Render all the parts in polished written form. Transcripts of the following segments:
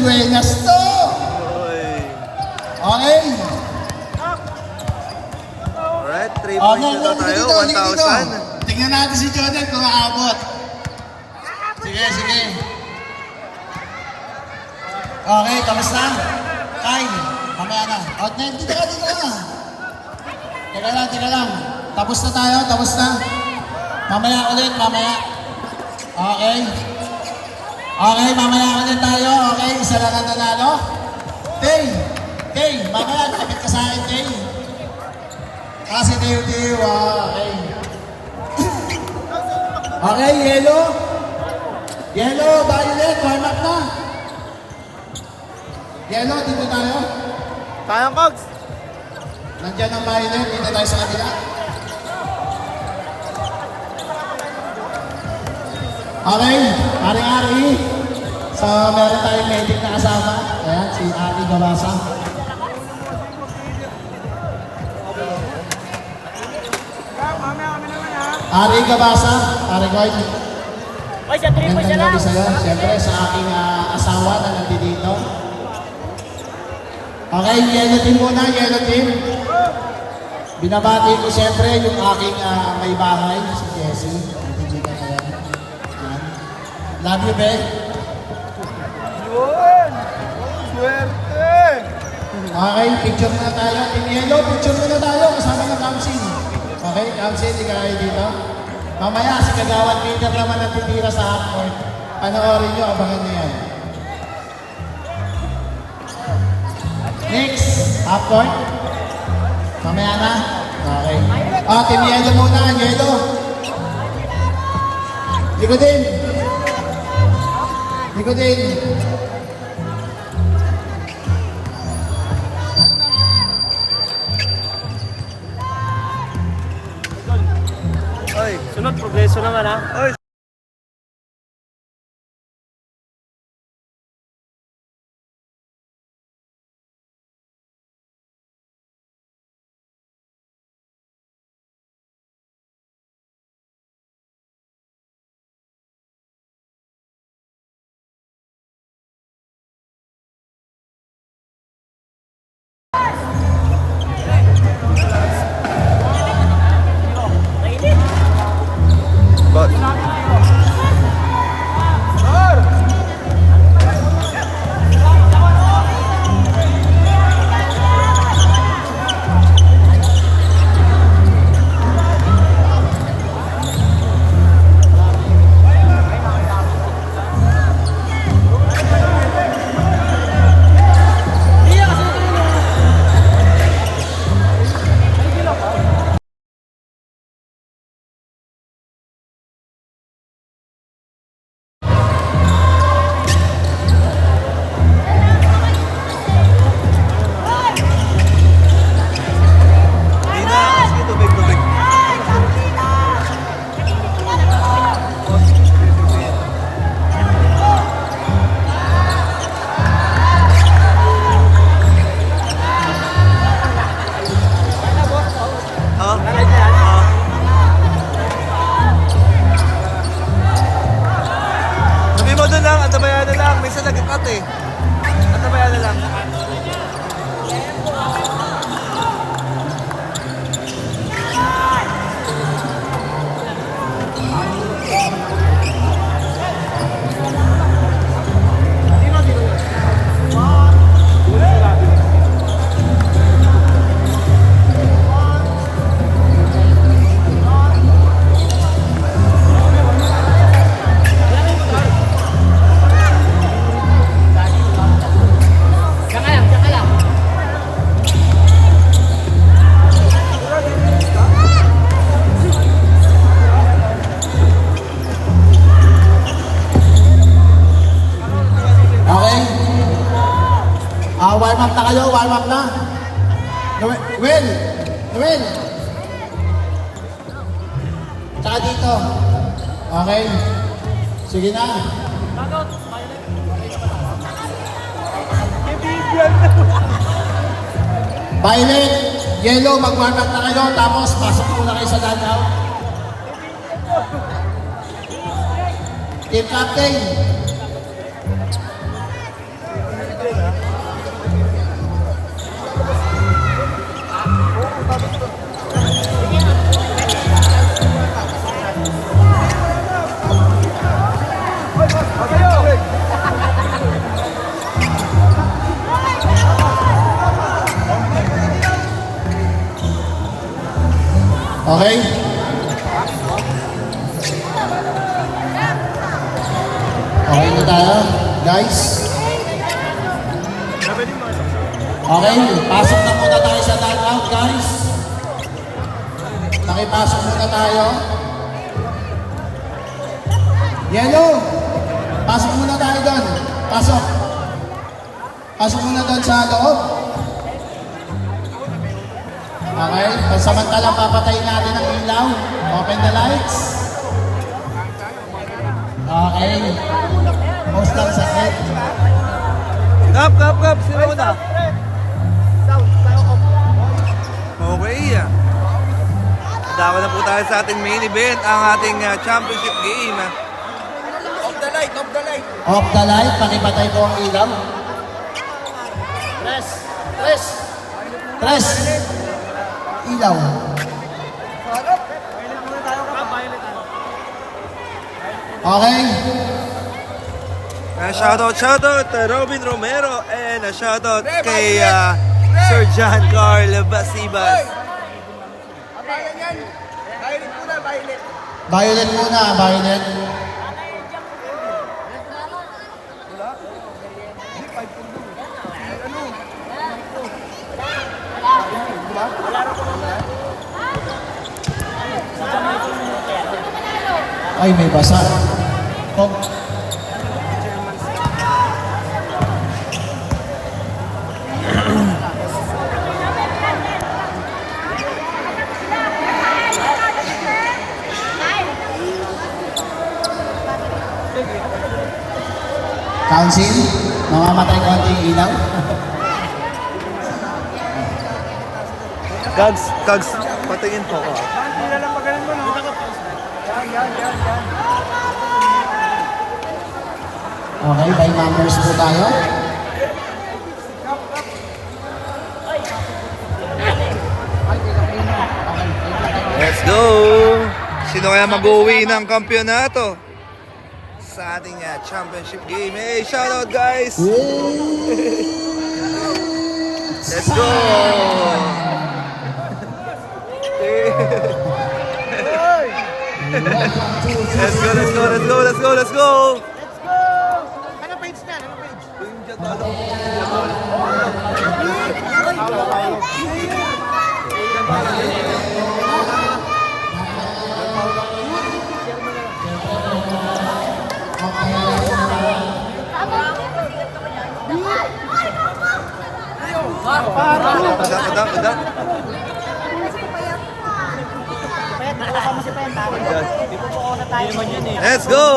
Duenas to. Okay. Alright, 3 points na tayo, 1,000. Tingnan natin si Jordan kung aabot. Sige, sige. Okay, kamusta? Kyle, mamaya na. Out na, dito ka. Teka lang. Tapos na tayo, tapos na. Mamaya ulit, mamaya. Okay. Okay, mamaya ulit tayo. Okay, isa lang ang nanalo. Tay, mamaya, nakapit ka sa akin, Tay. Kasi Tay. Okay. Okay, yellow, violet, warm up na. Yellow, dito tayo. Kayang Cogs. Nandiyan ang violet, dito tayo sa kabila. Okay, Ari. So, meron tayong medic na kasama. Ayan, si Ari Gabasa. Ari Gabasa, Ari Goyd. Ay, sa 3 points na lang. Siyempre, sa aking asawa na nandito. Okay, yellow team muna, yellow team. Binabati ko siyempre yung aking may bahay, si Jessie. Love you, Beth. Yun! Swerte! Okay, picture na tayo. Team Yellow, picture na tayo. Kasama ng Kamsin. Okay, Kamsin, di kayo dito. Mamaya, si Kagawad Peter naman ang titira sa half-court. Panoorin nyo, abangan nyo yan. Next, half-court. Mamaya na. Okay. Team Yellow muna, Yellow. Likodin. Oy, Sunod, progreso naman ha. oy! Bot. Antabayan na lang, may isa nag-cut eh. Antabayan na lang. Warm up na kayo, warm up na. Noel. Tsaka dito. Okay. Sige na. Violet, yellow, mag-warm up na kayo. Tapos, pasok muna kayo sa dugout. Team captain. Okay? Okay na tayo, guys. Okay, pasok na muna tayo sa dugout, guys. Nakipasok muna tayo. Yellow, pasok muna tayo doon. Pasok. Pasok muna doon sa loob. Okay, pansamantalang papatayin natin ang ilaw. Open the lights. Okay. Post lang sa head. Kap. Sino muna? Okay. Dapat na po tayo sa ating main event, ang ating championship game. Off the light. Off the light, pakipatay po ang ilaw. Tres. Ilaw. Okay. Shoutout Robin Romero and shoutout kay Sir John Carl Basibas. Violet muna, Violet. Ay, may basa. Oh. Council, mamamatay konting ilaw. Kags, patingin po ko. Okay, by numbers po tayo. Let's go! Sino kaya mag-uwi ng kampyonato sa ating championship game? Hey, shoutout guys! Let's go! Let's go! Ano page na? Padang.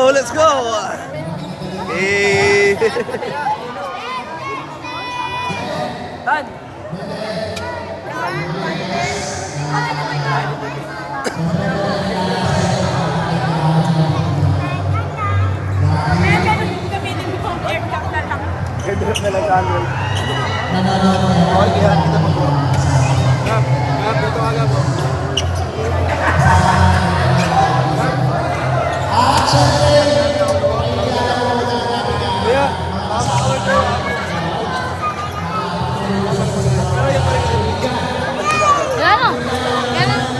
Let's go! Hey!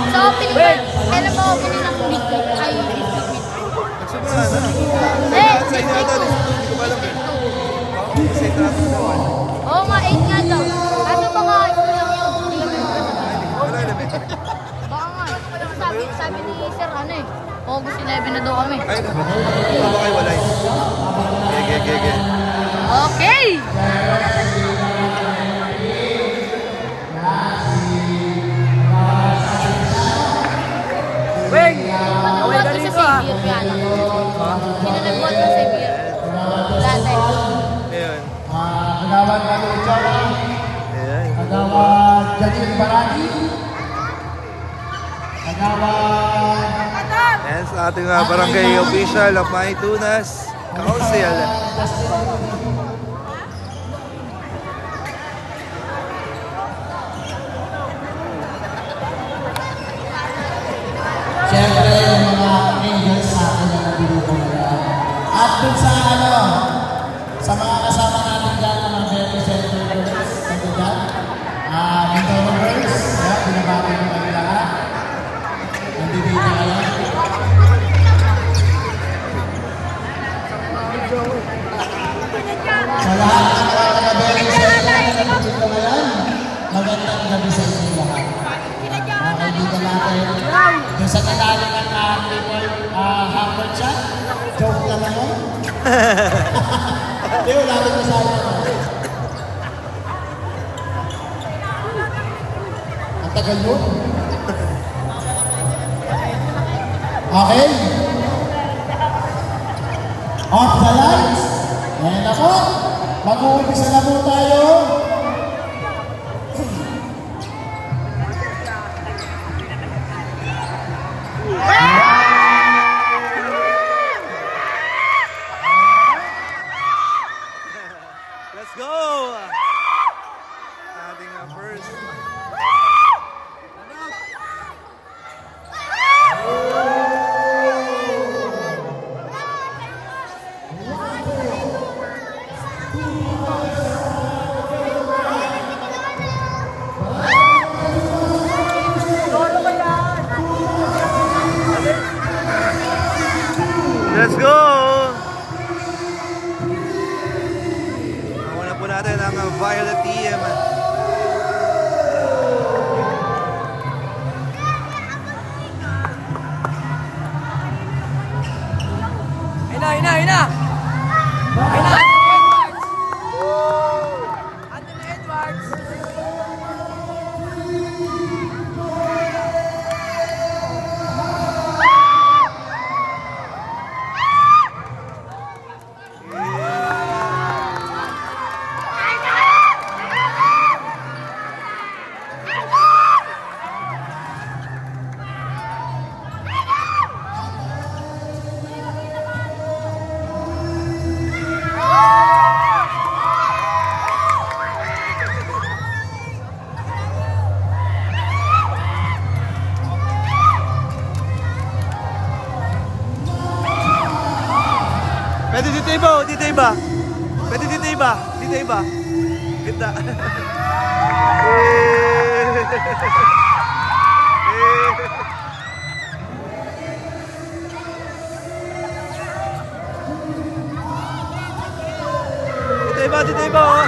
So, opening kailan ba opening ng weekly? Ay, weekly. Oo nga, 8 nga daw. Kaso baka ito lang yun. Hindi kami magkasabay. Baka nga. Sabi ni Sir, August 11 na daw kami. Ay, baka kayo walay. Gege. Okay! Nagbuhat ko sa Xavier yan. Sino nagbuhat ng Xavier? Dati. Ayun. Kagawad Malucho. Ayan. Kagawad Janine Baraki. Kagawad... Ayan sa ating barangay official of Maitunas Council. Siyempre, yung mga angels sa akin na nabuluko nila. At dun sa mga kasama natin dyan, mga very center girls, nandun dyan. Mindoro girls, binabati mo kami lahat. Sa lahat ng mga taga-Bering Center na nandito ngayon, magandang gabi sa inyo lahat. Mga kaibigan natin, doon sa talalingan na hammer shot, joke naman yun. Hindi, wala rin masama naman. Ang tagal yun. Okay. Off the lights. Ayan ako. Mag-uumpisa na po tayo. Let's go! Ating first. Let's go! Nakuha na po natin ang Violet TM. Ina! Anthony Edwards! Pwede dito iba, dito iba. Pwede dito iba, dito iba. Ganda. Dito iba, oh.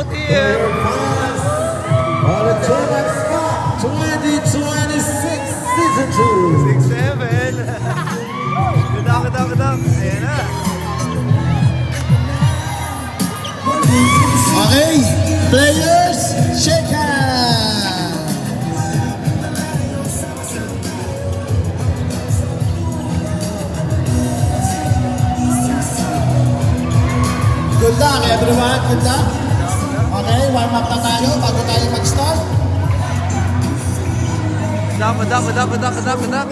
promote here. On the German Cup 2026 Season 2. 6-7. Good luck. Ayan na. Okay, players, shake hands! Good luck everyone, good luck. Okay, warm up na tayo bago tayo mag-start. Good luck.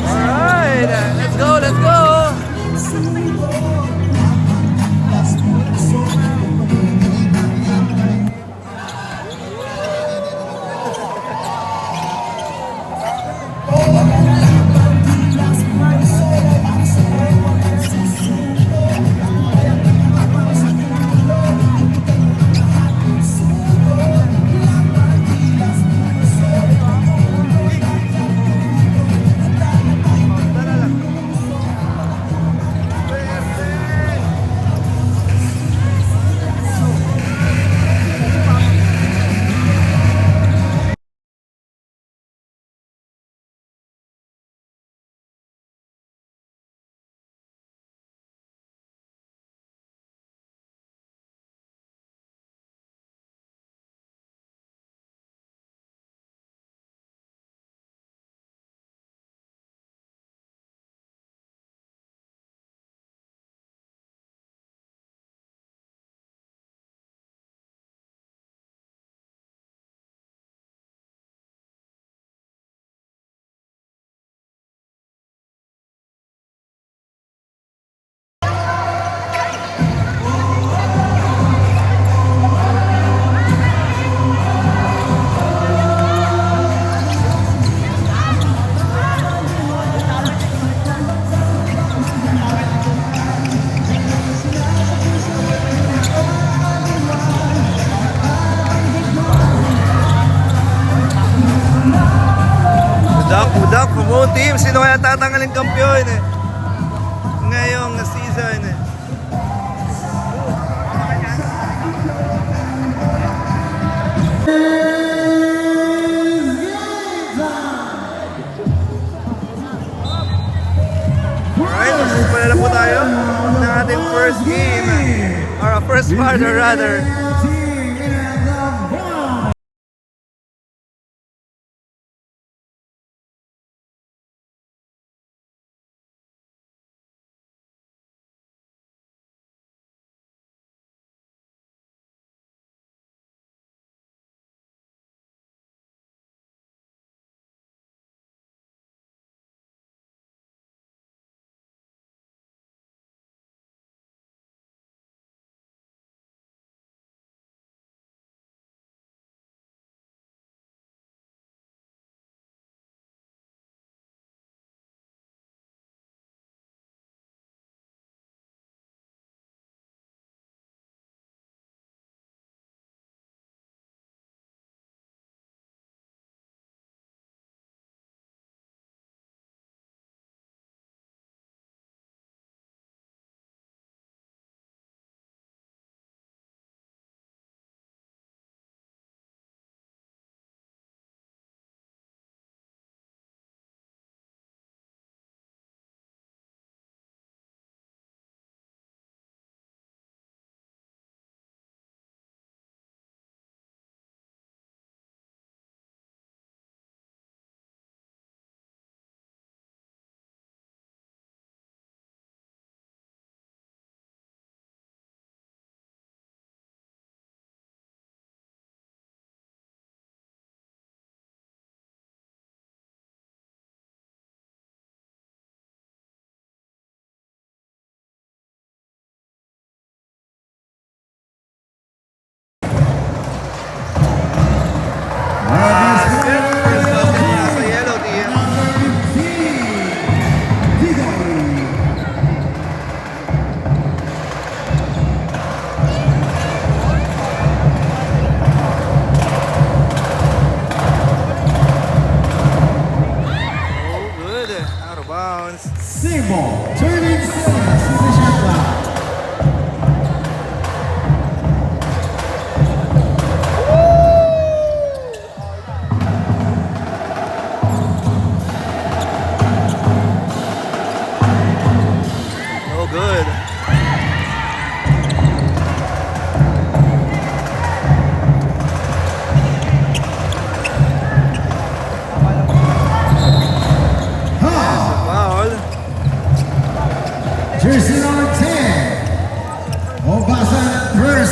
Alright, let's go. Good luck, promote team. Sino kaya tatanggalin kampiyon ngayong season Alright, magsisimula na po tayo ng ating first game, or first quarter rather.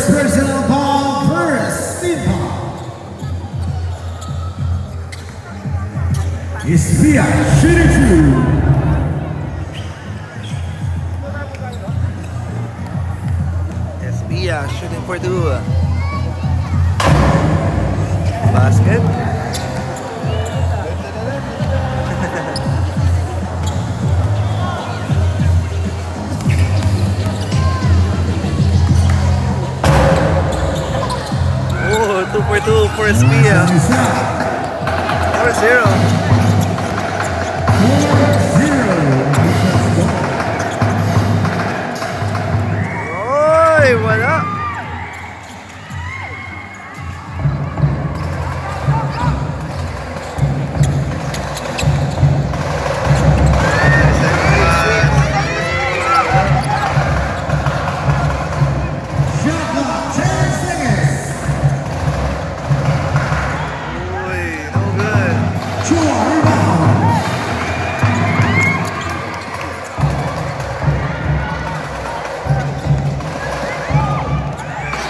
personal foul, first team foul. Espia shooting two. Espia shooting for two. Basket. Oh, 2 for 2 for Espia. 4-0. Oy, wala. Shot clock, 10 seconds. Uy, no good. Chua, rebound.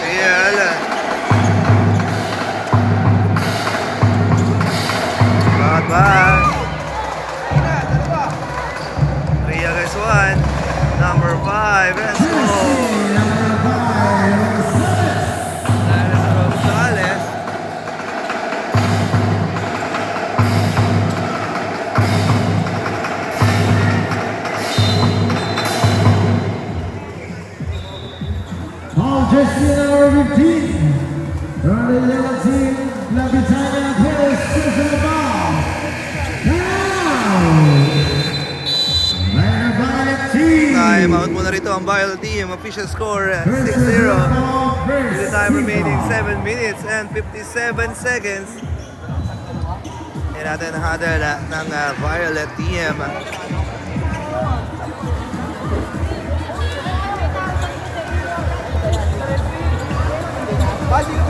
Ayan. Bad pass. 3 against 1. Number 5. Let's go. Number 5, Dennis Rosales. Paul Jersey number 15. From the 11 team, La Britannia Paris personal foul. Down. Minor Violet team. Time out muna rito ang Violet team. Official score 6-0. With the time remaining 7 minutes and 57 seconds. Yan natin ang huddle ng Violet team. Pasok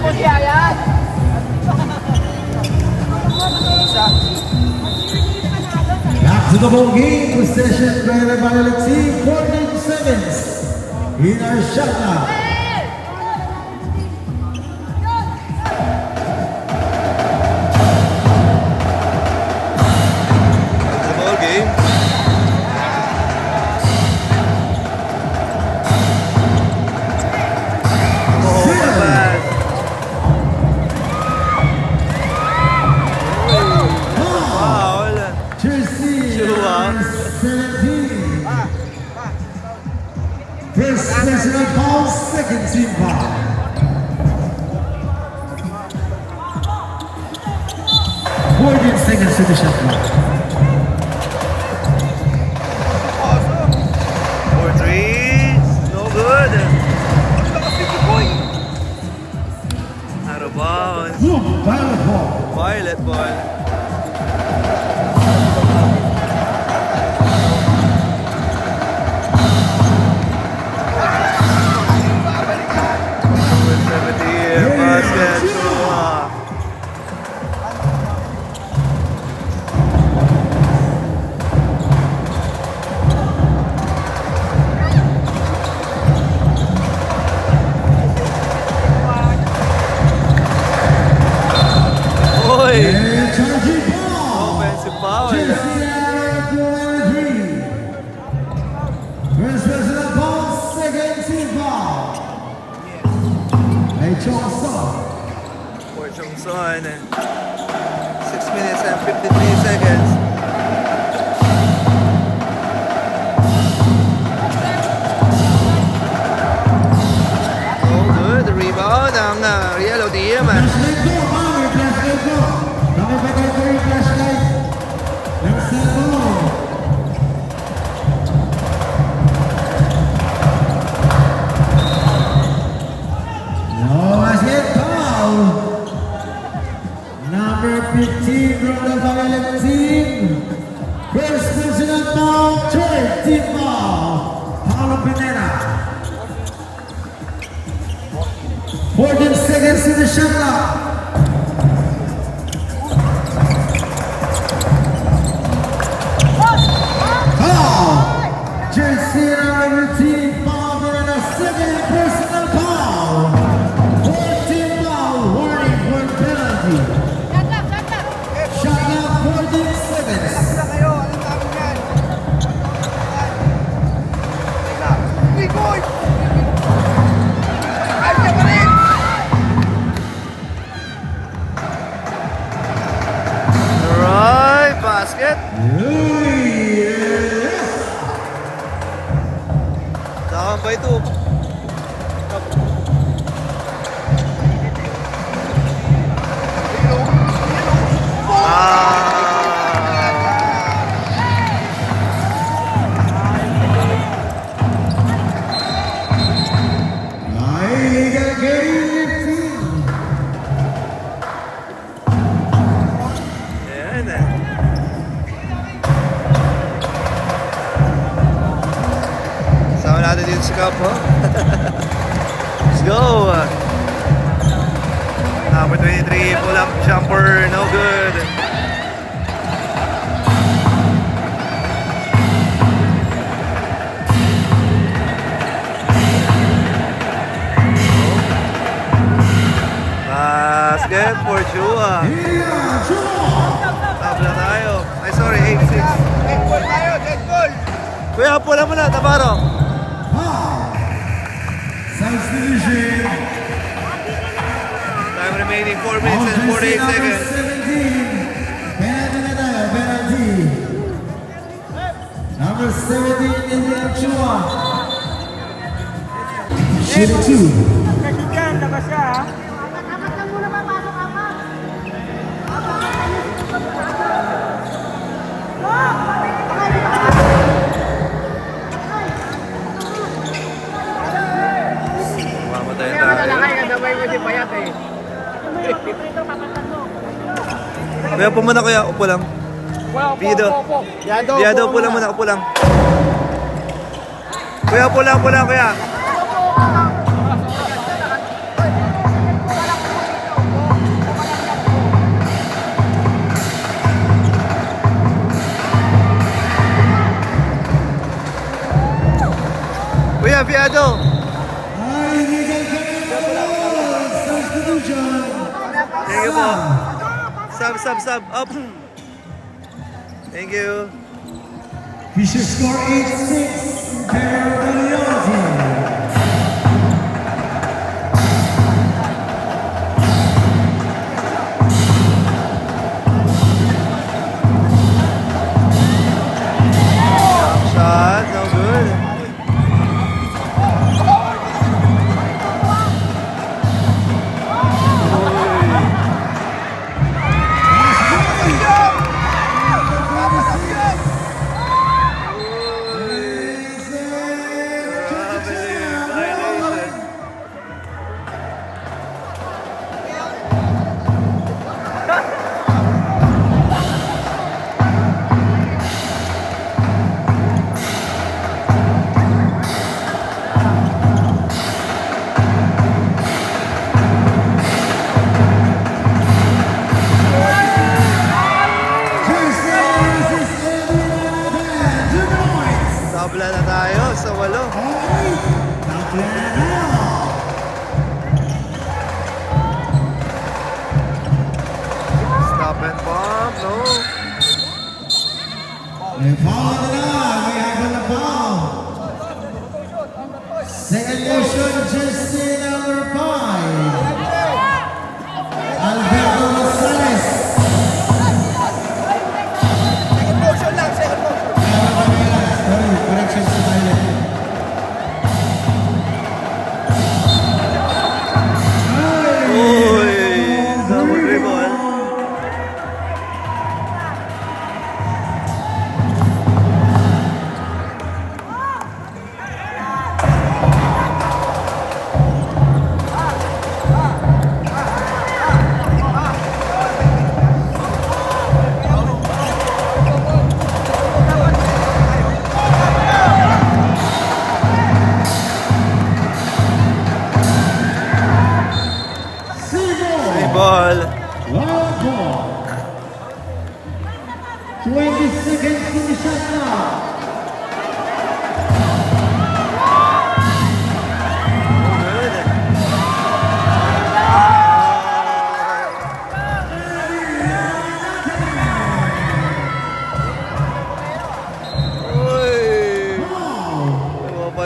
po siya yan. Back to the ball game. Possession by the Violet team. 14 seconds. In our shot clock. The ball game. Oh, the pass. Foul. Jersey Chua. number 17. First personal foul, second team foul. Morgan seconds to the shot clock. 4-3. No good. Out of bounds. Boom, Violet ball. Violet ball. Number 70 basket. Chua. Oy! And charging ball. Offensive foul. Jersey number 23. First personal foul, second team foul. Hey, Chong For Jongson. 6 minutes and 53 seconds. Oh, good. Rebound ang Yellow team. Flashlight go, Mami, flashlight go. Kami pa kayo ko yung flashlight. Next set ball. No basket foul. Number 15 from the Violet team. First personal foul, third team foul. Paulo Pineda. 14 seconds to the shot clock. Foul. other team fouled in a second personal foul. 14 foul, warning for penalty. Shot clock 14 seconds. Alright, basket. Down by 2. Illegal game 15. Ayan eh. Sama natin dito sa cup, oh. Let's go! Number 23, pull-up jumper, no good. Basket for Chua. Tabla tayo. Ay, sorry, 8-6. Kuya, pula mo na, Tabaro. Substitution. Time remaining 4 minutes and 48 seconds. 17. Penalty na tayo, penalty. Number 17, Indian Chua. Shoot 2. Apat lang muna papasok, apat. Mamatay Kaya mo tayo. nalakay, kadamay mo si Payat eh. Kuya, upo muna kuya, upo lang. Pido. Pido, upo lang muna, upo lang. Kuya, upo lang, kuya. Kuya, Piado. Illegal game. Substitution. Thank you po. Sub, up. Thank you. Fisher score 8-6 in favor of the Leon team. Shot, no good. Tabla na tayo sa 8. Stop and pump, no. May foul na lang. May habang na foul. Second motion, jersey number 5. Alberto Rosales. Sorry, correction sa pilot. Uy, double dribble.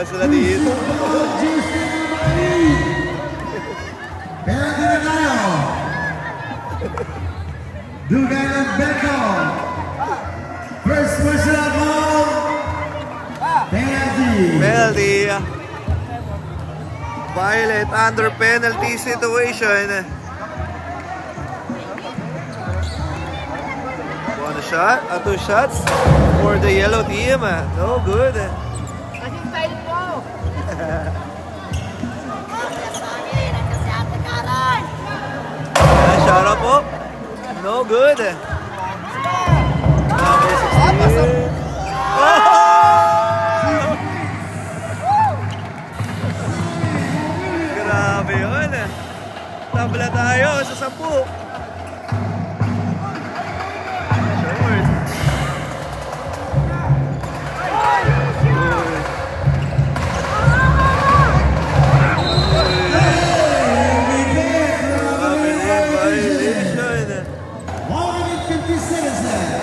sila dito. Jersey number 8. Penalty na tayo. Dugay ng Benko. First personal foul. Penalty. Penalty. Violet under penalty situation. One shot, two shots for the yellow team. No good. Kasi style mo. Shot up po. No good. Number 16. Oh! Grabe yun. Tabla tayo sa 10. Short. Grabe din, violation. 150 seconds left.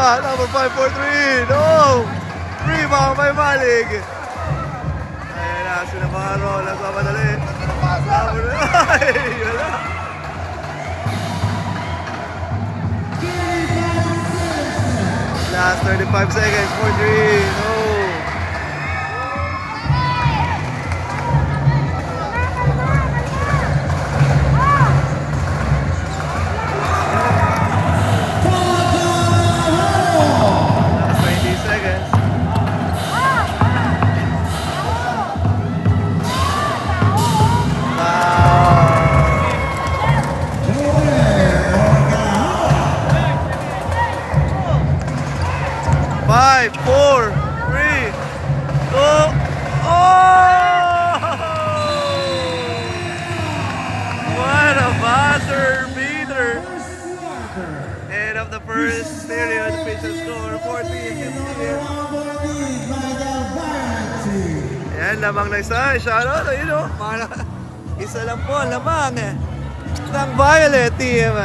Number 5 for 3. No! Rebound by Malik. Ayan na, si Navarro. Nagpapadali. Ay, wala. Last 35 seconds for 3. No! Last 20 seconds. Five, four, three, two. Oh! What a buzzer beater! End of the first period, official score 14-15. Ayan, lamang na isa. Shoutout, ayun o. Isa lang po, lamang. Ng Violet team.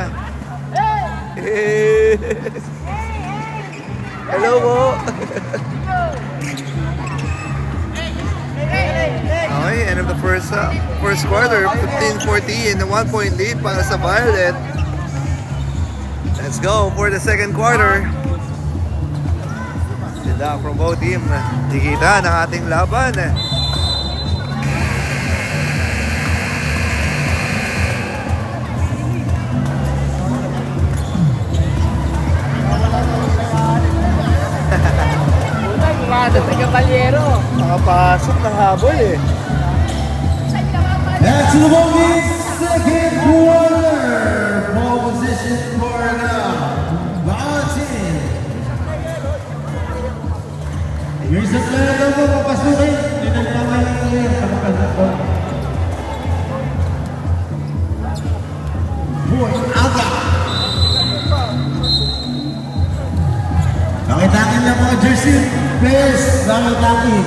Hello po. Okay, end of the first quarter, 15-14, 1-point lead para sa Violet. Let's go for the second quarter. Sila from both team. Dikita ng ating laban. Pumasok si Caballero. Nakapasok ng habol eh. That's the Bogey second quarter. Ball position for the Valentin. Yung isang player daw po papasukin. Hindi na naman yung player. Boy, aga. Nakitakin lang mga jersey players. Nakitakin.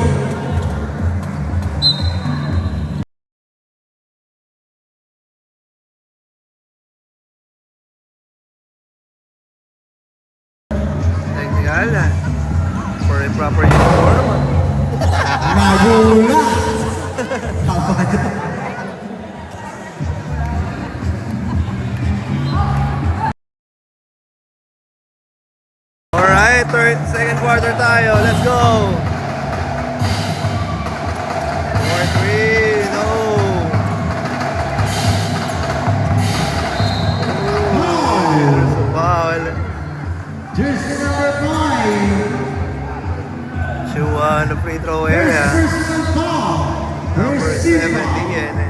Technical. For improper uniform. Nagula. Alright, second quarter tayo. Let's go. 4-3. No. throw area. Personal foul. Number First team 70 foul. yan eh.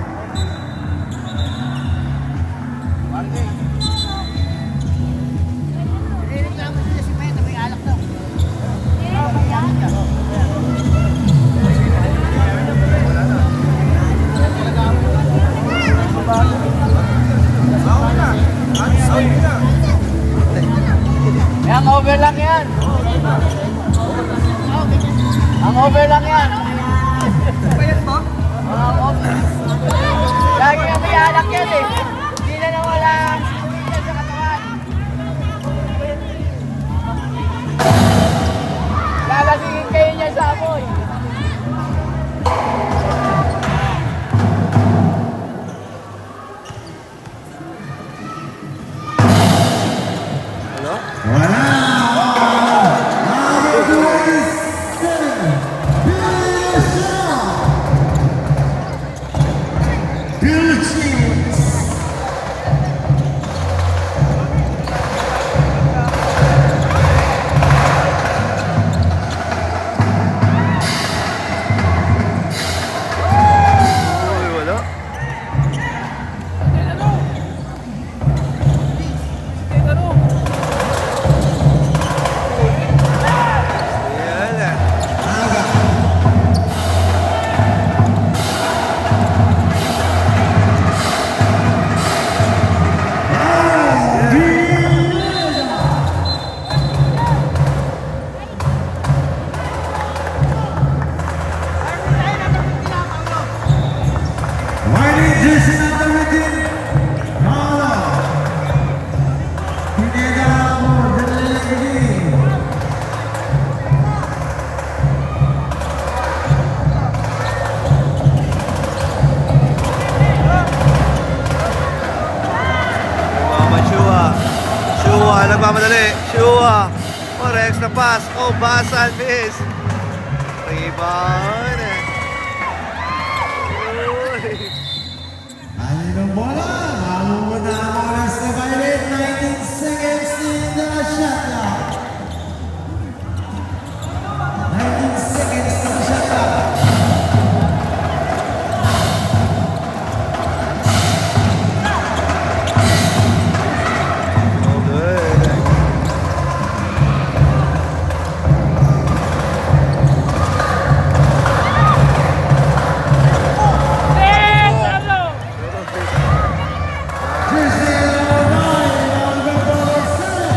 Ang over lang yan. Ang over lang yan. Ang over. Lagi kami alak yan eh. Hindi na nawala ang sinulitan sa katawan. Lalasingin kayo niya sa amoy. Hello? Wala. Number 27. Bill James. Uy, wala. Yan eh. Aga. White jersey number 18. Paolo. Pineda mo, Delegate. Mama Shua. Shua, nagmamadali. Shua. For extra pass. Oh, basan, miss. Rebound. Uy. Ang bola, mamumuna ang oras na Violet, 19 seconds in the shot clock. 19 seconds in the shot clock. Oh, good. Jersey number 9, number 7.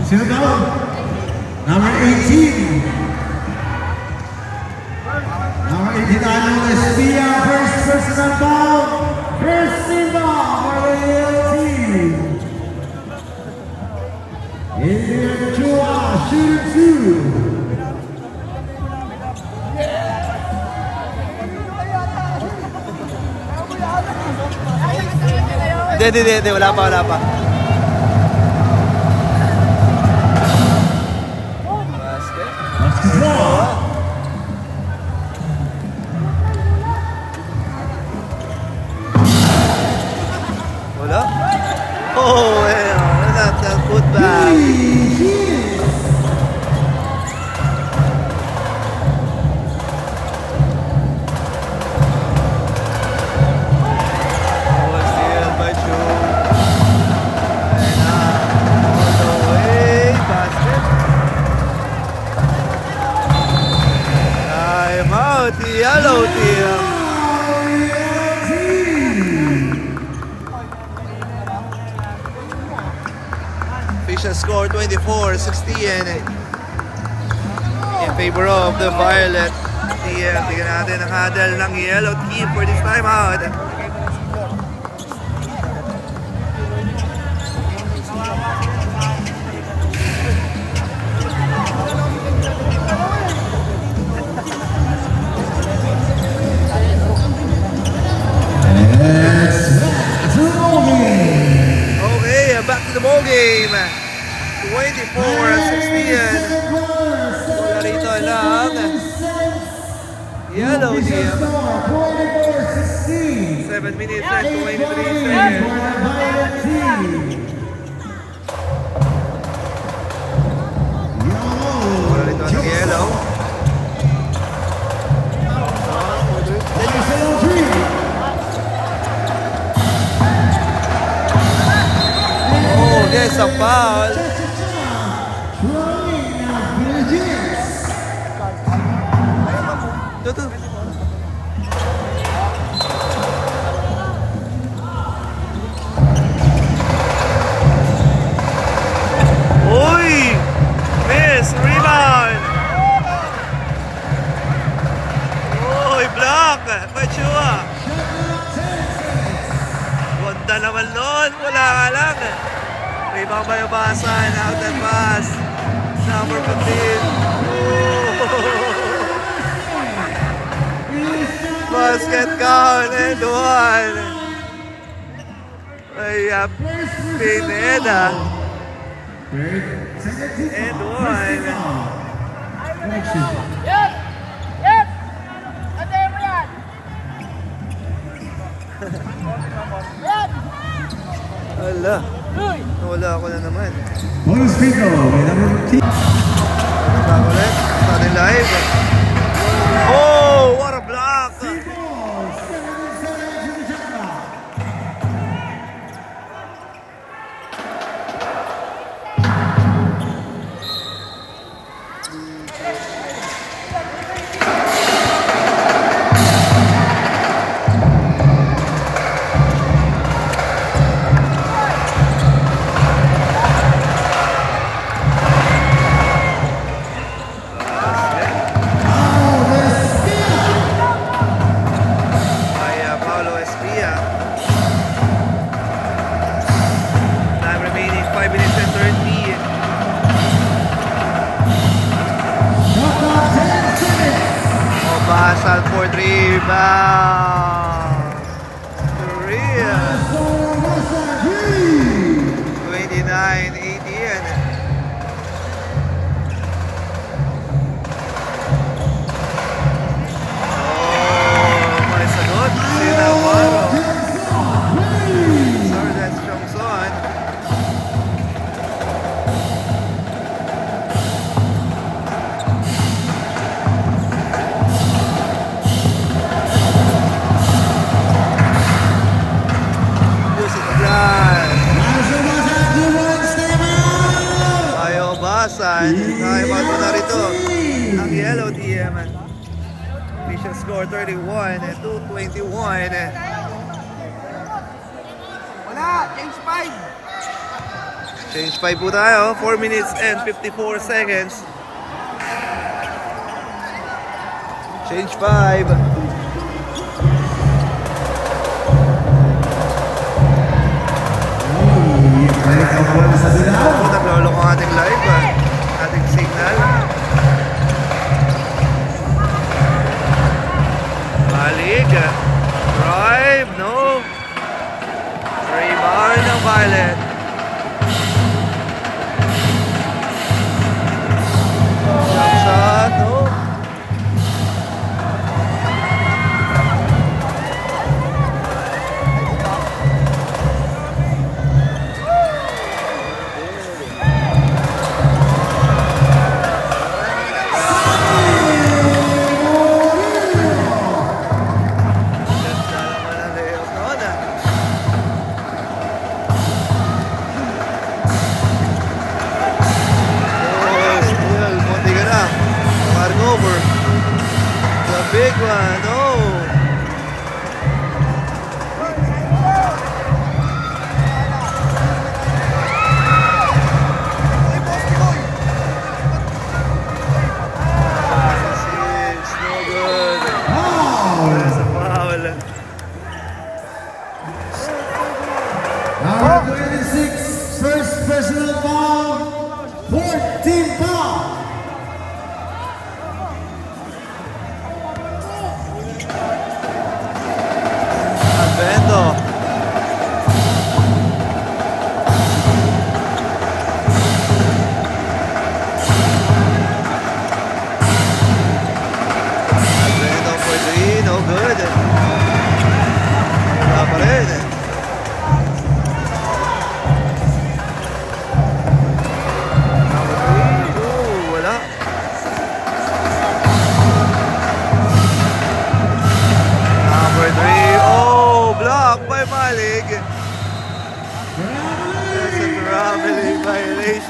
Sino daw? Number 18. Number 18 Anong Espia, first personal foul. First team foul for the Yale team. Indian Chua, shooting two. Hindi. Wala pa. Basket. Basketball. Wala? Oh, well, not the put back. Oh, steal by Chu. And all the way, basket. Time out, the yellow team. Official score 24-16 in favor of the Violet team. Tignan natin ang huddle ng yellow team for this time out. Okay, back to the ball game. 24-16. Wala Yellow Official team. score 24-16. 7 minutes and 23 For seconds. the Violet team. Wala rin ito ng yellow. Jason Tree. Oh, there's a foul. Carolina Villages. Ito. Uy! Miss! Rebound! Uy! Block! Pachua! Ganda naman nun! Wala ka lang! Rebound by Obasan. Out and pass. Number 15. Oh! Basket count and one. Ay, Pineda. And one. Yan! Yan! Antayin mo yan! Yan! Ala, Uy! nawala ako na naman. Bonus Pico, may number 15. Back ulit sa ating live. Oh, what a block! By Paolo Espia. Time remaining 5 minutes and 30. Basal for 3 rebound. 29-18. Oh, may sagot. Si Navarro. Sorry, that's Chongson. Yusuf Aglan. Ayaw basan. Nakaibato na rito. Ang yellow team. Official score 31 and 2:21. Wala! Change 5! Change 5 po tayo. 4 minutes and 54 seconds. Change 5. Naglolok ang ating live. Ating signal. Balik. Drive. No. Rebound ng Violet. Jump shot. No. Ganda naman ang layup noon, ah. Oh, still, munti ka na. Mark over. The big one, oh. It's no good. There's a foul. Number 26, first personal foul, 14 foul.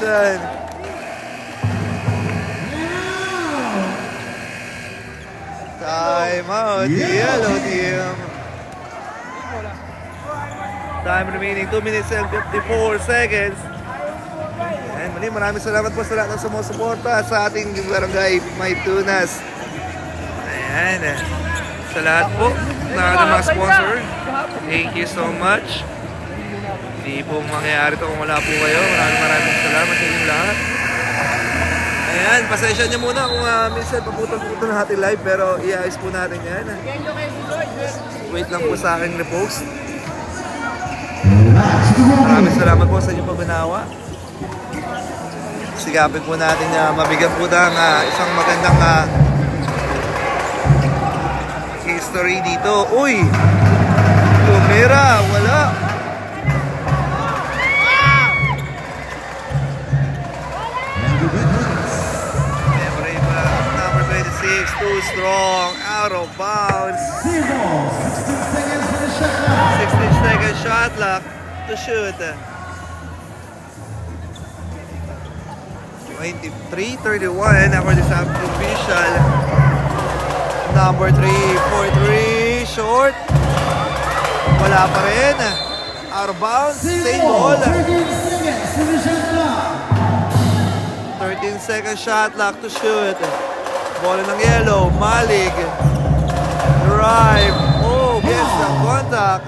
violation. Time out, yellow team. Time remaining 2 minutes and 54 seconds. And muli, maraming salamat po sa lahat ng sumusuporta sa ating barangay May Tunas. Ayan. Sa lahat po na ating mga sponsor, thank you so much. Hindi po mangyayari ito kung wala po kayo. Maraming salamat sa inyong lahat. Ayan, pasensya nyo muna kung minsan paputol-putol na ating live, pero i-ayos po natin yan. Wait lang po sa aking repost. Maraming salamat po sa inyong pagbunawa. Sigapin po natin na mabigyan po ng isang magandang history dito. Uy! Tumira! Wala! Memory pa. Number 26, too strong. Out of bounds. 16-second shot clock to shoot. 23-31 according sa official. Number 3 for 3, short. Wala pa rin. Out of bounds, same ball. 13-second shot clock to shoot. Bola ng yellow, Malig. Drive. Oh, gets the contact.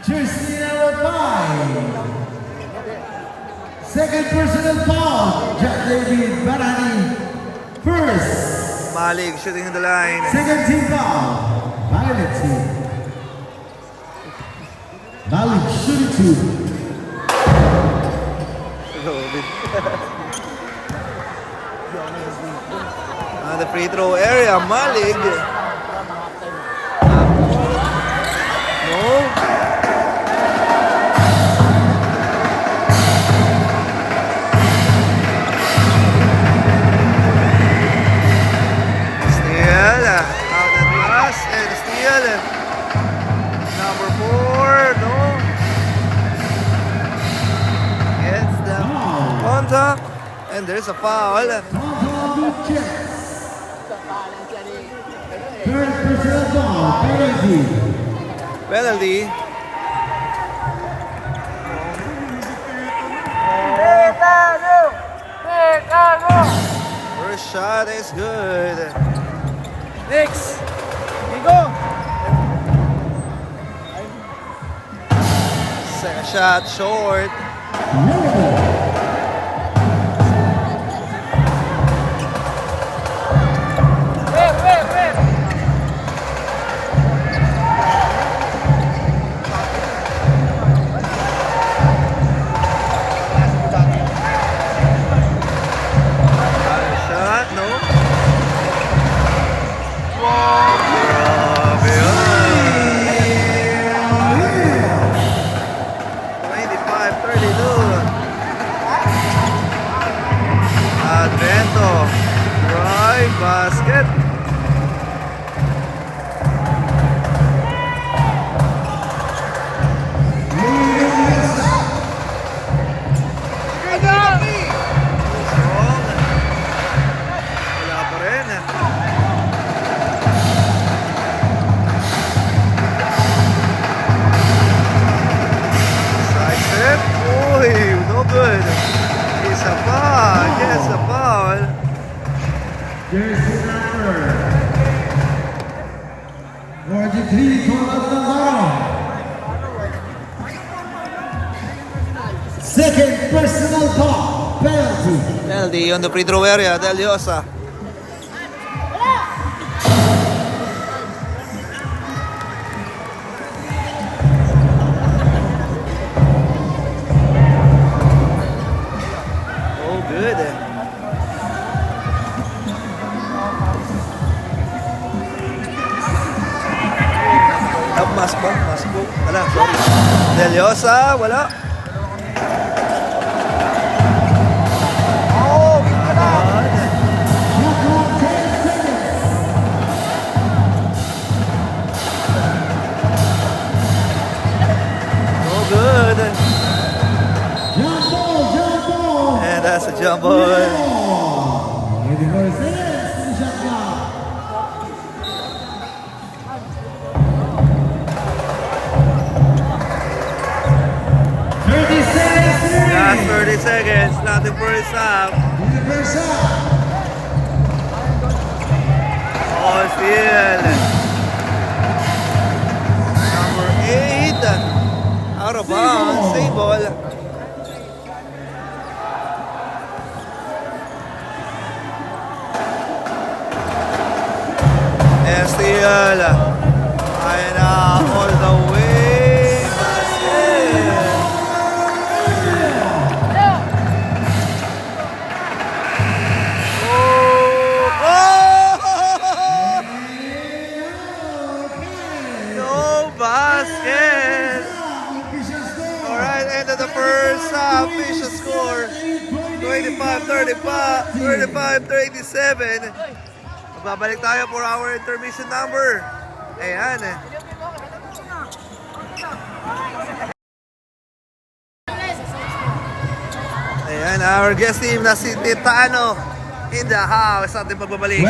Jersey number 5. Second personal foul, Jack David Barani. First. Malig shooting in the line. Second team foul, Violet team. Malik shooting two. On the free throw area, Malig. No. Steal. Out and pass and steal. Number 4, no. Gets the contact and there's a foul. Third personal foul, penalty. Penalty. First shot is good. Next. Bigo. Second shot short. Where? Shot, no. Grabe yan. 95-32. Advento. Drive basket. Strong. Wala pa rin. Side step. Uy, no good. Isa pa. Yes, a foul. Jersey number 43, Thomas Navarro. Second personal foul, penalty. Penalty on the free throw area. Del Diosa. Oh, good. Masbo. Wala, sorry. Del Diosa, wala. Oh, wala. Oh, good. Jump ball, jump ball. 24 seconds to the shot clock. Last 30 seconds, nothing for his half. Oh, steal. Number 8. Out of bounds, save ball. And steal. And all the way. Basket. No basket. Alright, end of the first half. Official score 25-37. Magbabalik tayo for our intermission number. Ayan eh. Ayan, our guest team na si Titano in the house. Ating pagbabalik.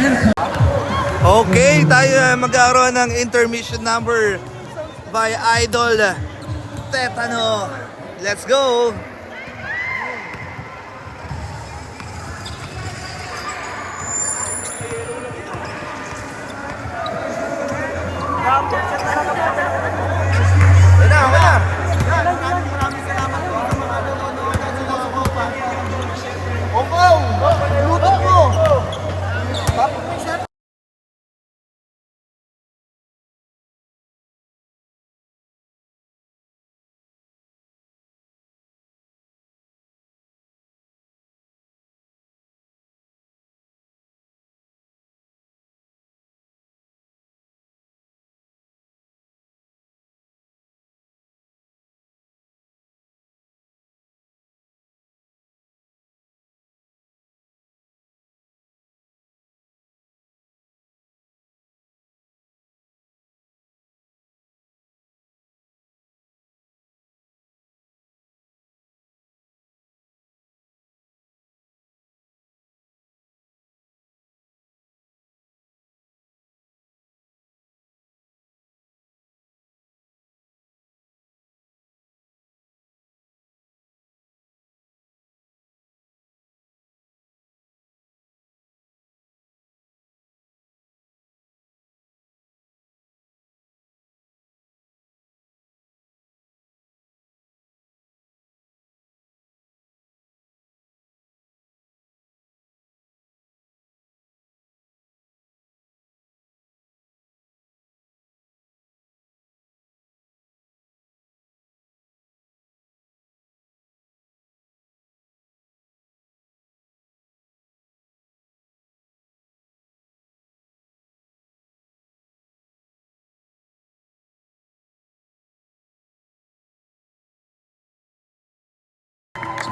Okay, tayo magkaroon ng intermission number by Idol Tetano. Let's go!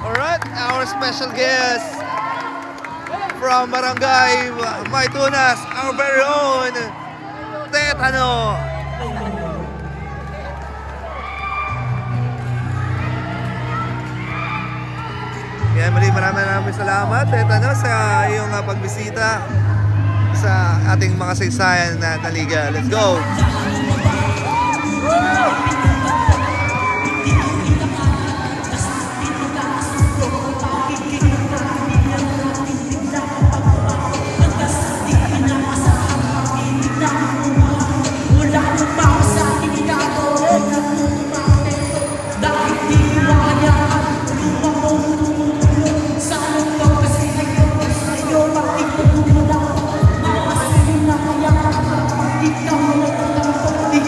Alright, our special guest from Barangay Maitunas, our very own Tetano. Yan, maraming salamat Tetano sa iyong pagbisita sa ating mga saysayan na liga. Let's go! Di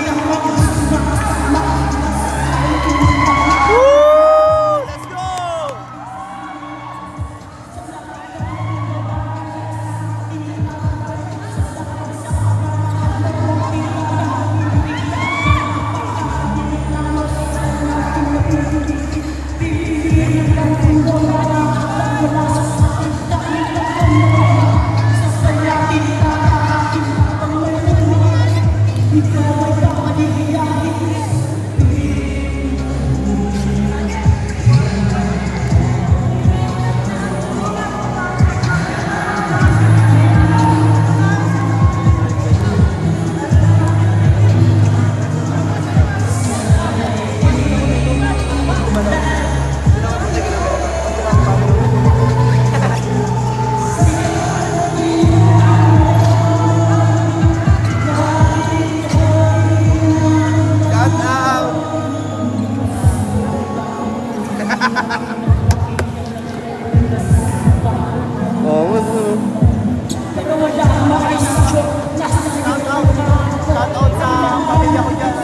Shoutout sa pamilya ko dyan.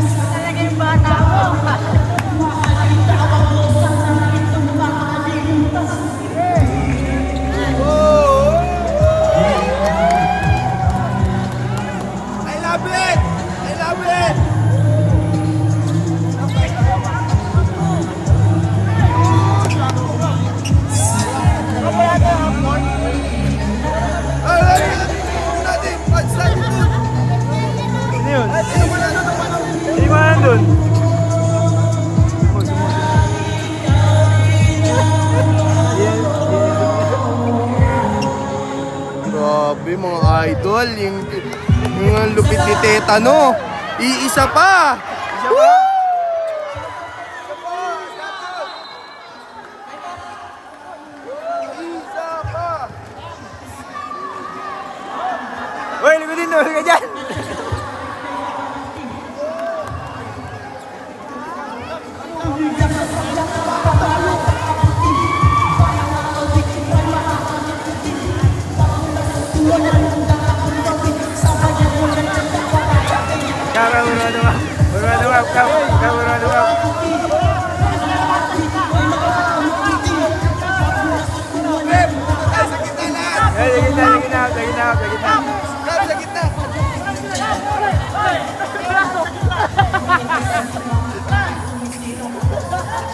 Talaga yung bata mo. I love it! I love it! Ano yun? Hindi mo nandun. Grabe mga idol, yung lupit ni Teta, no? Iisa pa! Isa pa? Isa pa! Uy, limitin na, ka dyan!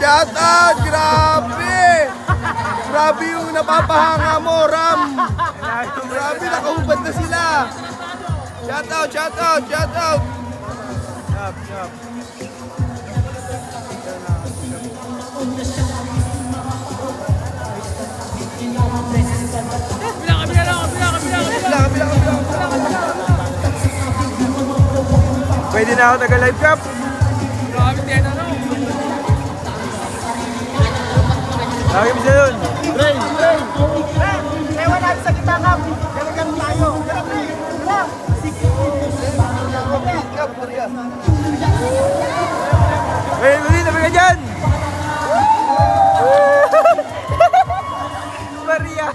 Shout out! Grabe! Grabe yung napapahanga mo, Ram! Grabe, nakahubad na sila! Shout out! Shout out! Shout out! Pwede na ako taga-live cup. Lagi mo siya yun. Ewan natin sa kita, Kap. Ganun tayo. Hey, muli na ka dyan! Maria!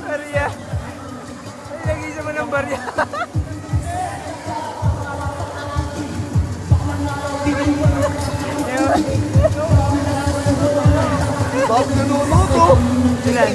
Maria! Ay, nag-isa mo ng barya. Bago nanonood, oh! Ilan?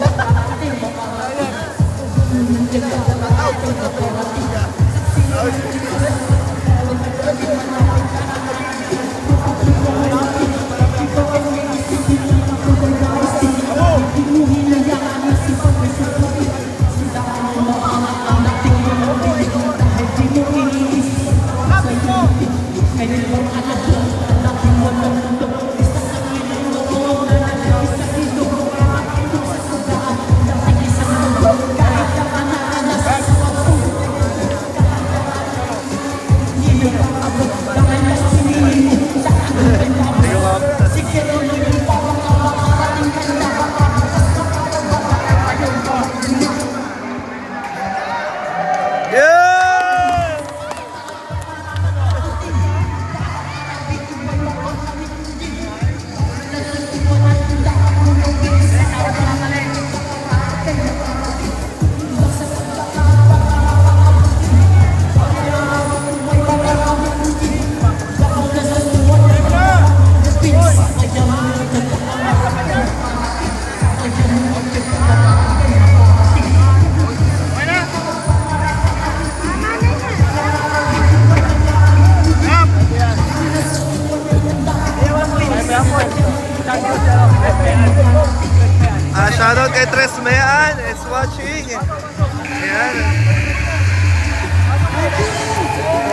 Shoutout kay Tres Mayan is watching. Ayan.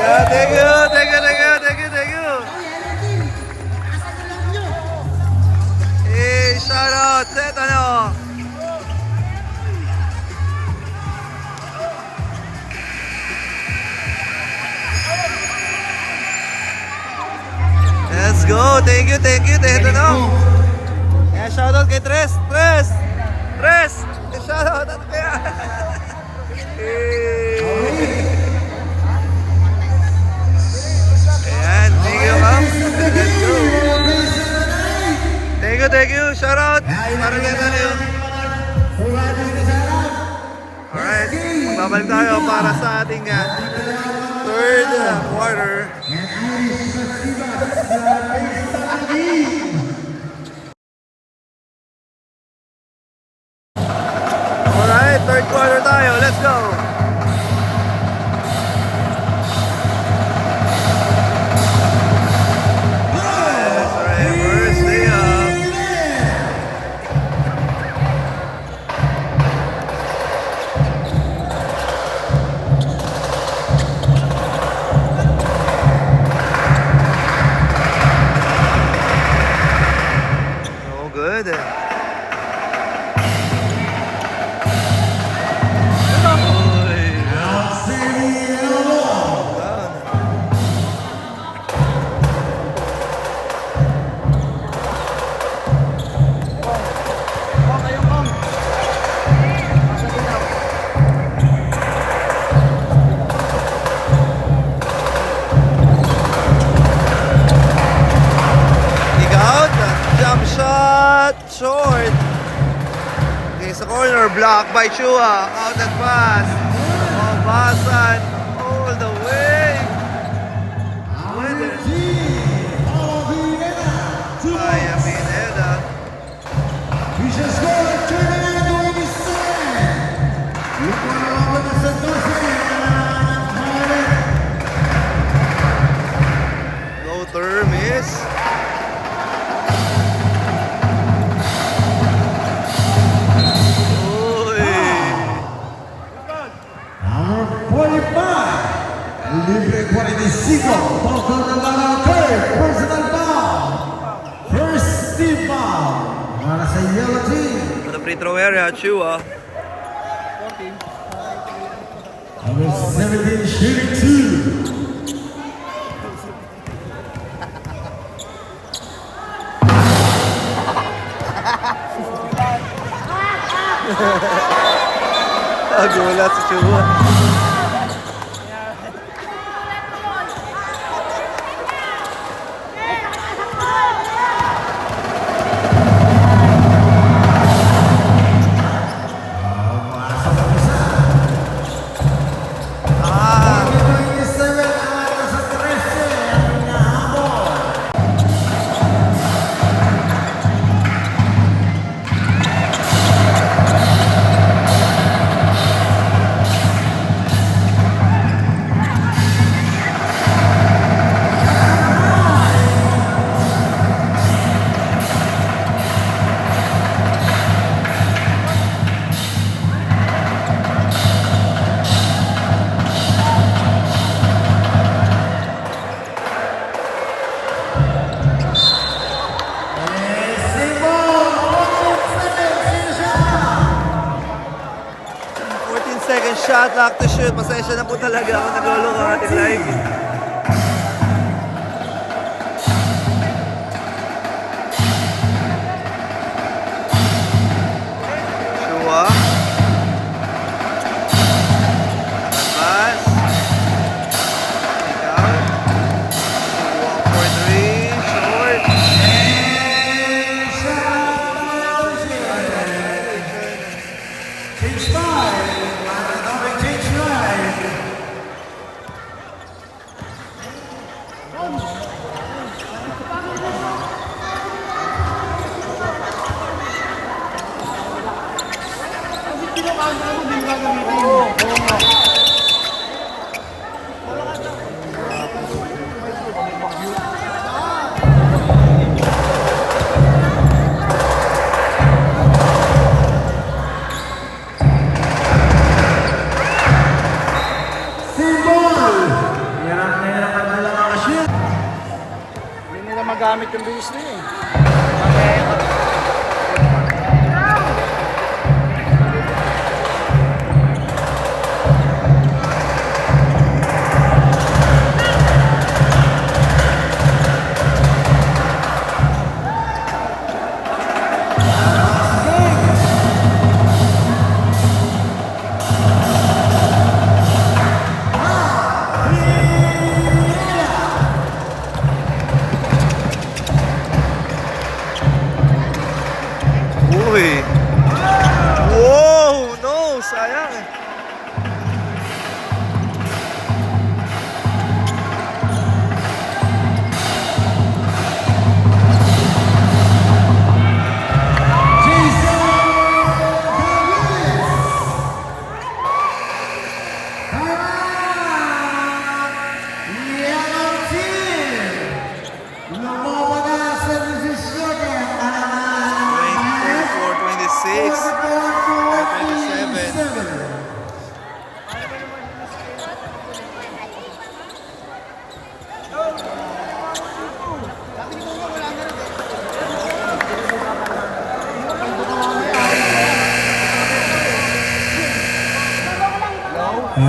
Yeah, go. Thank you. Ito na. Kaya shoutout kay Tres. Shoutout at kaya. Ayan, thank you, ma'am. Let's go. Thank you. Shoutout. Para kay Daniel. Alright, babalik tayo para sa ating third quarter. Alright, third quarter tayo. Let's go. Yes, alright, first day up. So good. Jump shot, short. Okay, sa corner, blocked by Chua. Out and pass. Mabasan all the way. Ay, Pineda. No term is. Libre 45, total na lang personal foul. First team foul para sa yellow team. Sa free throw area, Chua. Number 17 shooting 2. Gulat si Chua. Shot clock to shoot. Pasensya na po talaga ako naglolo ng ating live. Chua. Pass. Kick out. Walk for three. Short. Team 5. Magamit yung bilis niya eh.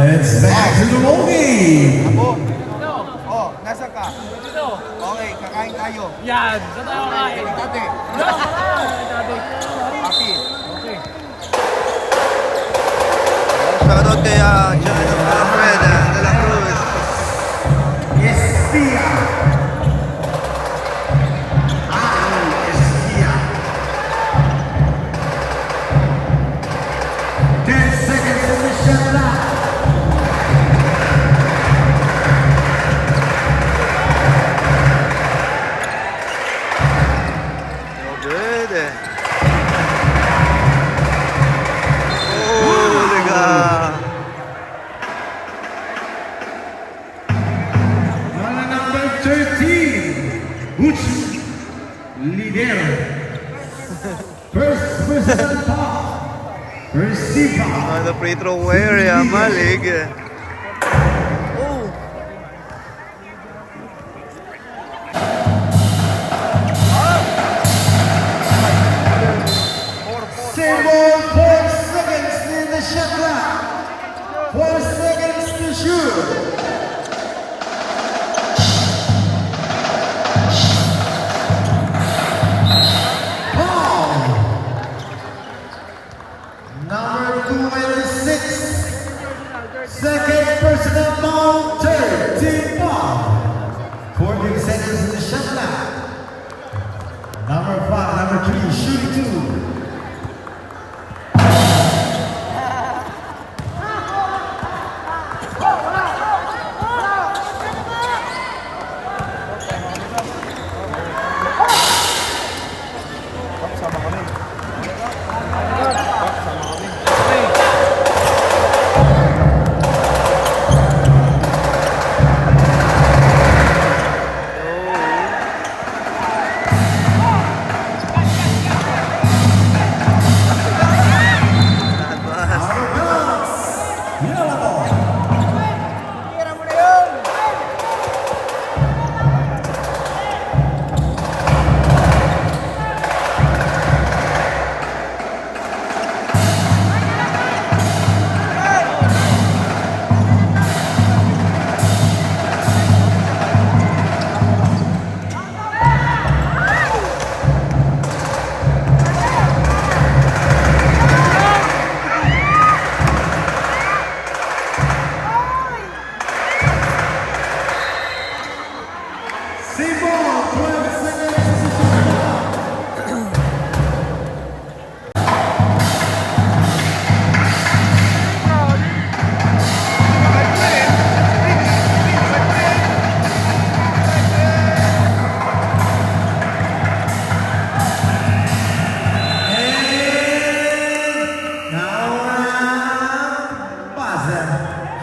It's back to the bogey. Oh, nasa ka? Okay, kakain tayo. Yan, saan tayo kain? Tate. Happy. Okay. Shoutout kay Jonathan Alfred de la Cruz. Espía. Ali Espía. 10 seconds in the shot clock. Oh, good. Oh, liga. Number 13, Uch Lidero. First personal foul. First team foul. On the free throw area, Malig. Oh. Same 4 seconds in the shot clock. 4 seconds to shoot. Foul. Number 26. Second personal foul, third team foul. 14 seconds in the shot clock. Number 5, number 3, shooting 2.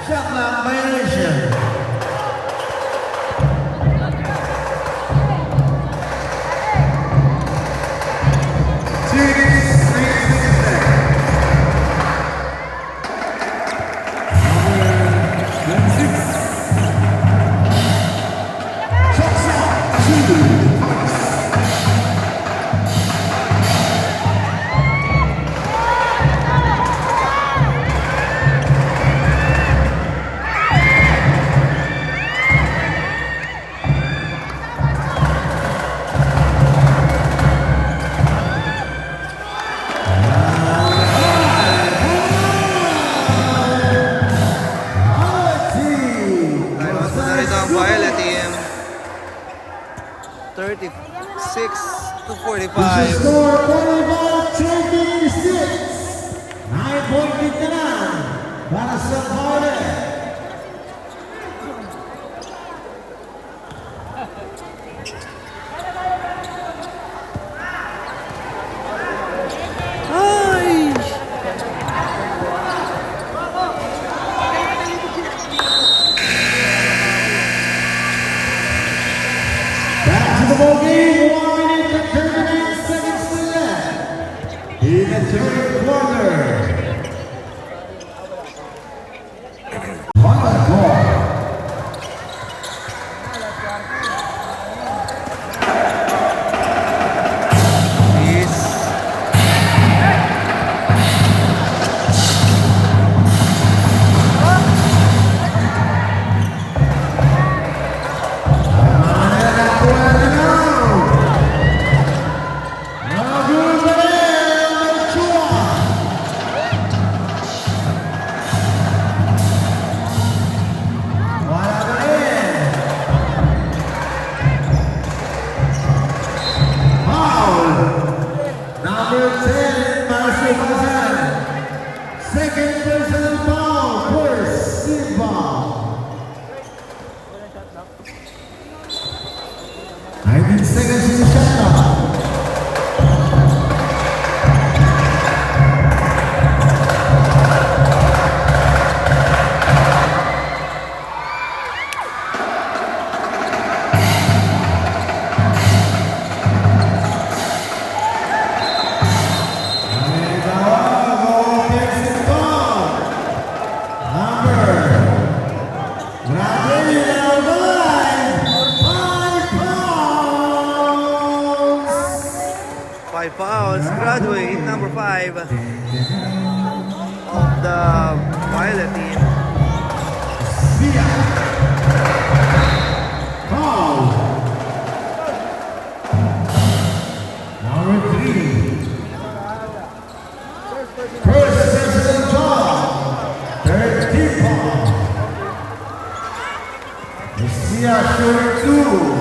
Shot clock violation. Narito ang Violet team. 36 to 45. Score 45-26. 9-point lead na lang para sa Violet. Back to the ball game, 1 minute and 39 seconds to left in the third quarter. Final ball. Is 15 seconds in the shot clock. Fouls, graduate number 5 of the Violet team. Foul. Number 3. First personal foul. Third team foul. Sia shooting 2.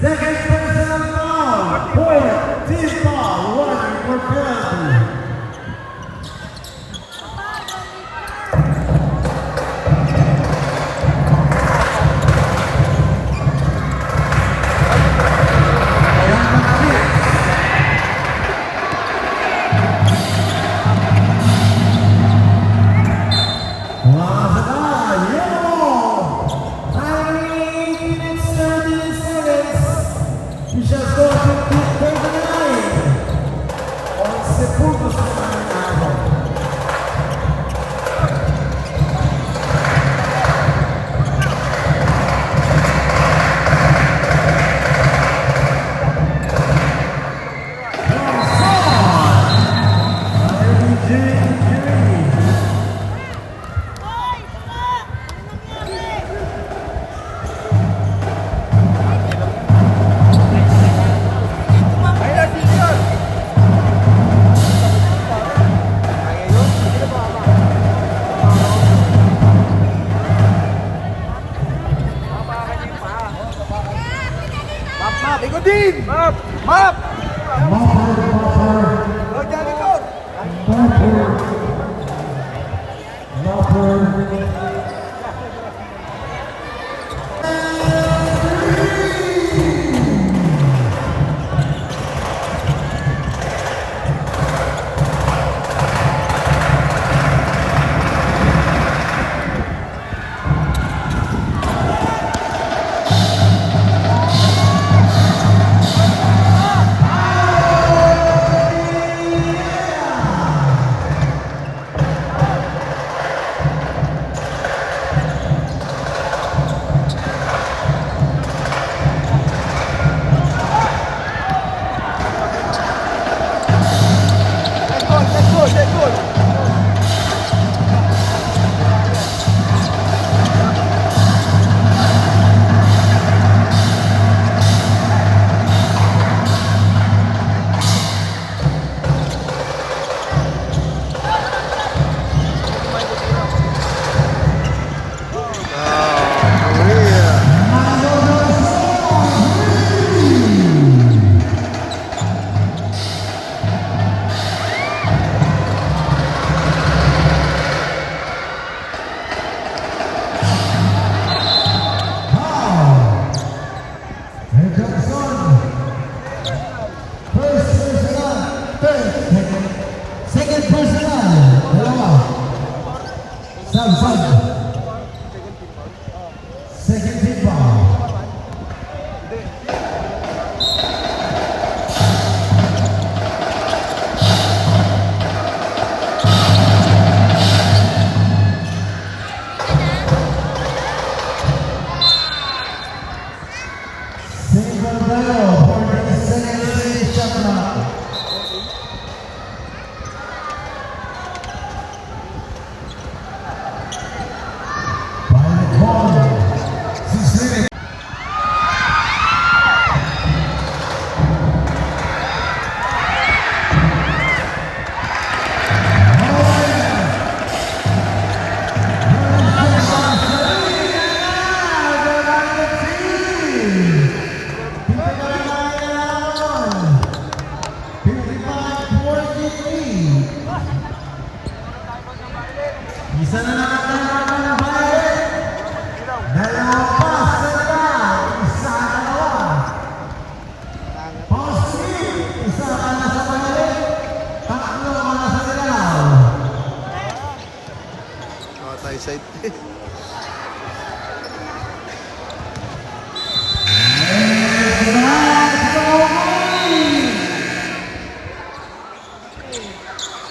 Second personal foul. Fourth team foul. One for penalty.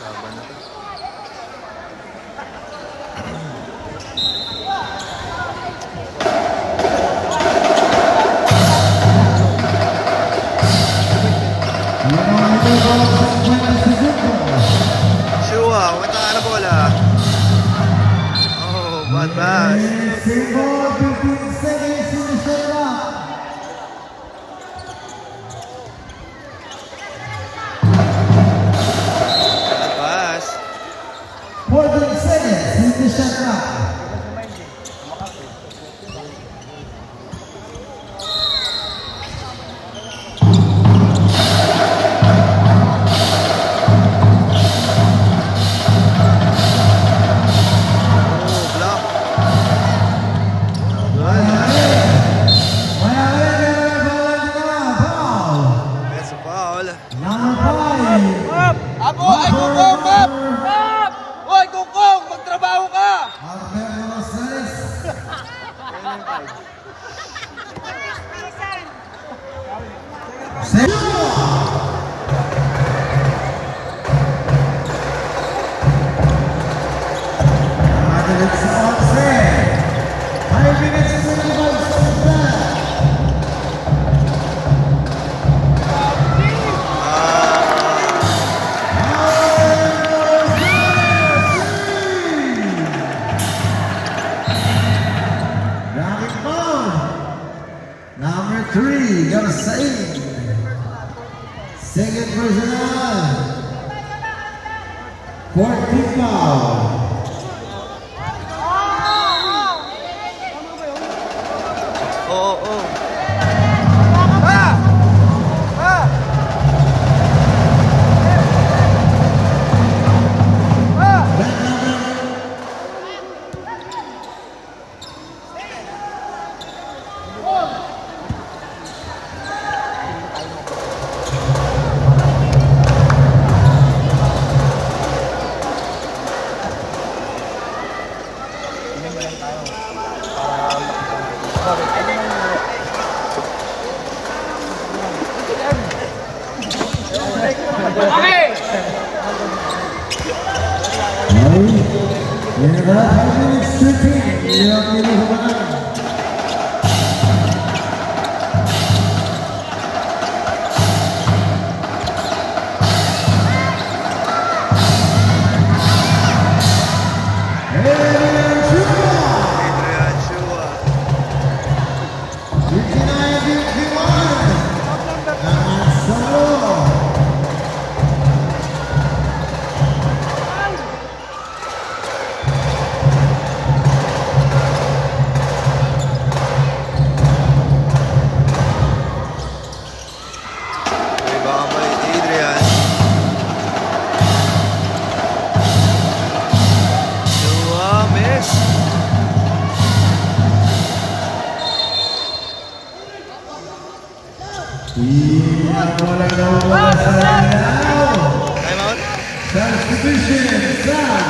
Laban na to. Shua, umata ka na bola. Oh, bad pass. Symbol 15 seconds in the shot clock. Bad pass. 14 seconds in the shot clock. Oh, block. That's a foul. Ako, ay kukong, Bob! Hoy, kukong! Magtrabaho ka! Number 3, got a save. Second personal. 14 foul. Oo, oo. Yan na, 5 minutes to 10. Ilang minuto pa na. Adrian Chua. Adrian Shua. 59-51. Naman solo. Rebound by Adrian. Shua miss. Iyan mo lang daw mula sa lalaw. Time out. Substitution, Sam.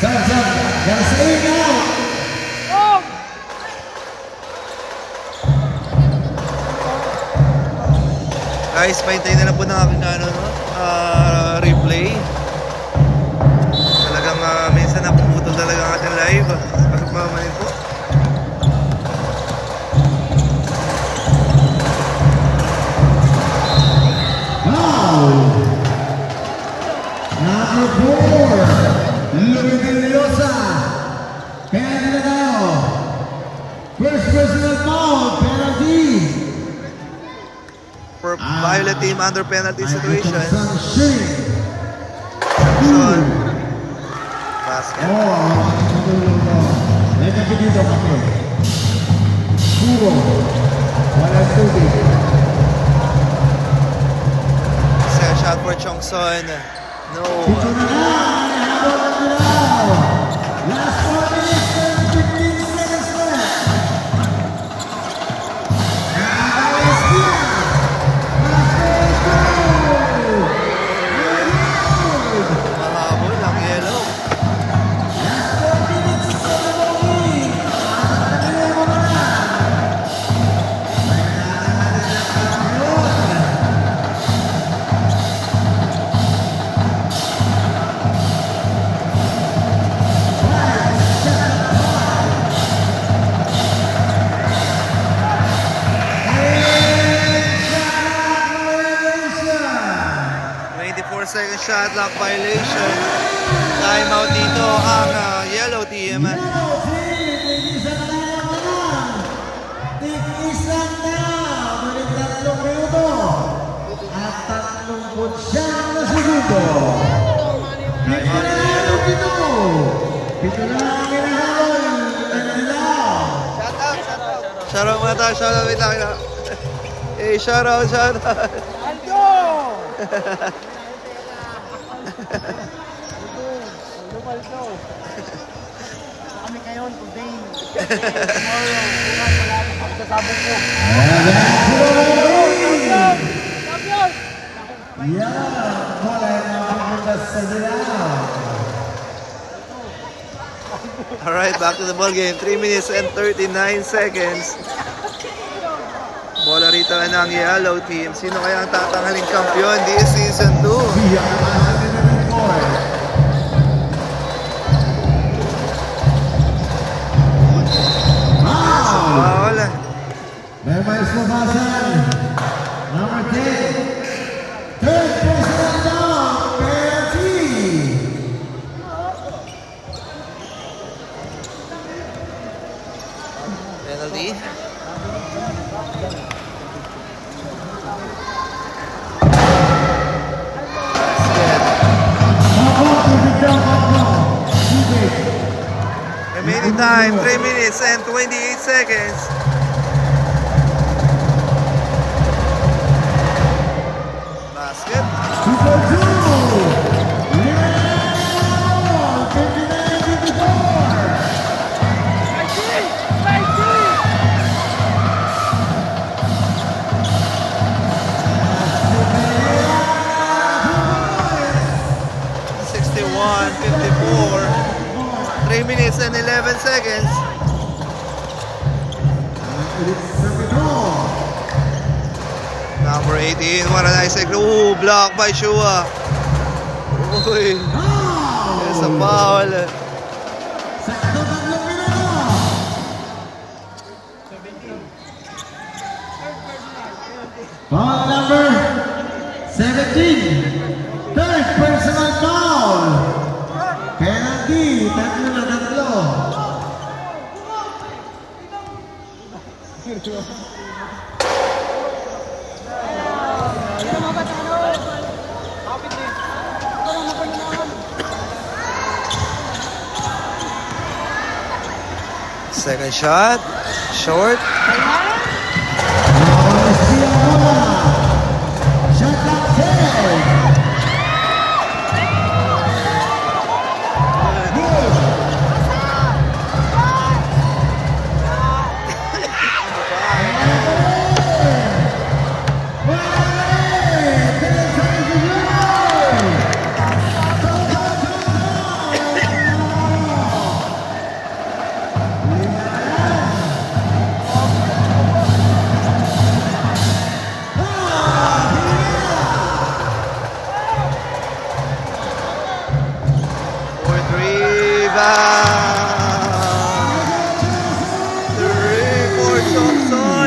Sam, gotta say it now. Guys, pahintayin na lang po ng aking replay. Talagang minsan napuputol talaga ang ating live. Pagmamanin po. Wow. Number 4, Luis Mendoza. Penalty na tayo. First personal foul, penalty. For Violet team under penalty situation. Shooting. Sean. Basket. Matulog mo. Nagkapit dito kami. Puro. Walang tubig. Second shot for Chongson. No. Ito na na. Habol ang dilaw. Last 4 minutes and 15 seconds left. Nakakawis yan. Last goal. Mahabol ang yellow. Second shot clock violation. Timeout dito ang yellow team. Yellow team, tig-isang na naman. Tig-isang na. Balik 3 minuto. At 39 na segundo. Pito na ang pito. Pito na ang hinahabol. Shoutout muna tayo, shoutout. Wait lang. Hey, shoutout. Aldo! Aldo. Kami ngayon, today. Tomorrow, bukas, wala na pagsasabog ko. Champion! Yan, bola na pupunta sa dilaw. Alright, back to the ball game. 3 minutes and 39 seconds. Bola rito ng yellow team. Sino kaya ang tatanghaling kampiyon this season 2? Yan ang natin na report. Foul. May mais labasan. Number 10. Third personal down. Penalty. Penalty. Remaining time, 3 minutes and 28 seconds. Basket. Super 2. Yeah. 59-54. Three minutes and 11 seconds. Number 18, what a nice egg. Ooh, blocked by Shua. Uy, there's a foul. Sakto 3 minuto. Foul number 17. Third personal foul. Penalty. 3. Second shot, short. Shot clock 10.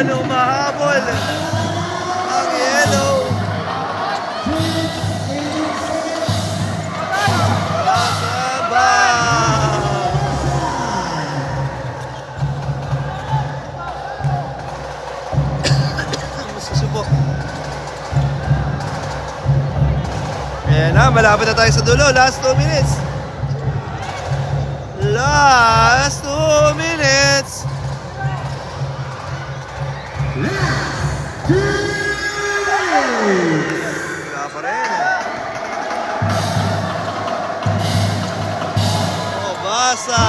Humahabol ang yellow. Masusubok. Ayan na, malapit na tayo sa dulo. Last 2 minutes. Last 2 minutes. Wala pa rin. Oh, basa.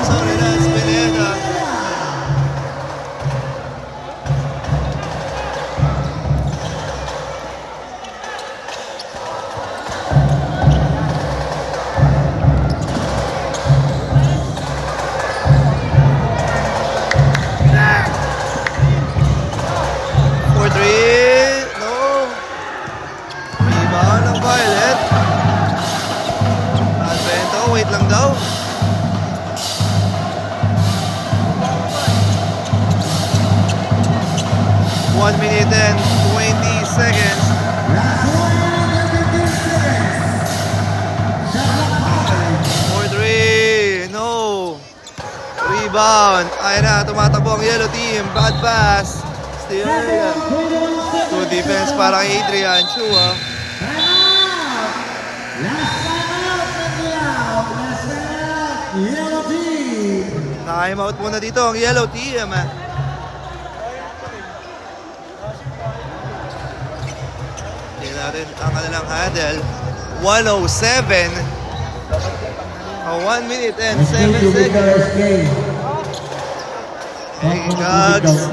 Sorry na, Spinetta. Wait lang daw. One minute and 20 seconds. Last 1 minute and 15 seconds. rebound. Ayun na, tumatakbo ang yellow team. Bad pass. Still. Good defense para kay Adrian Chua. Yellow team. Time out muna dito ang yellow team. Tingnan natin ang kanilang handle. 107. 1 minute and 7 seconds. Hey, Gogs.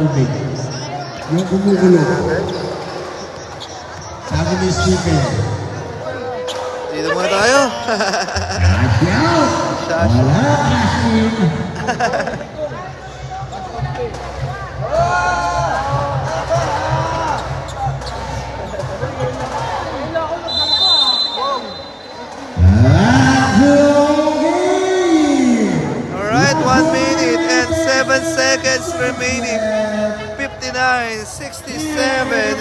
Yung kumukulo. Sabi ni Stephen. Dito muna tayo. Shush. Wala crashing. Alright, 1 minute and 7 seconds remaining. 59, 67.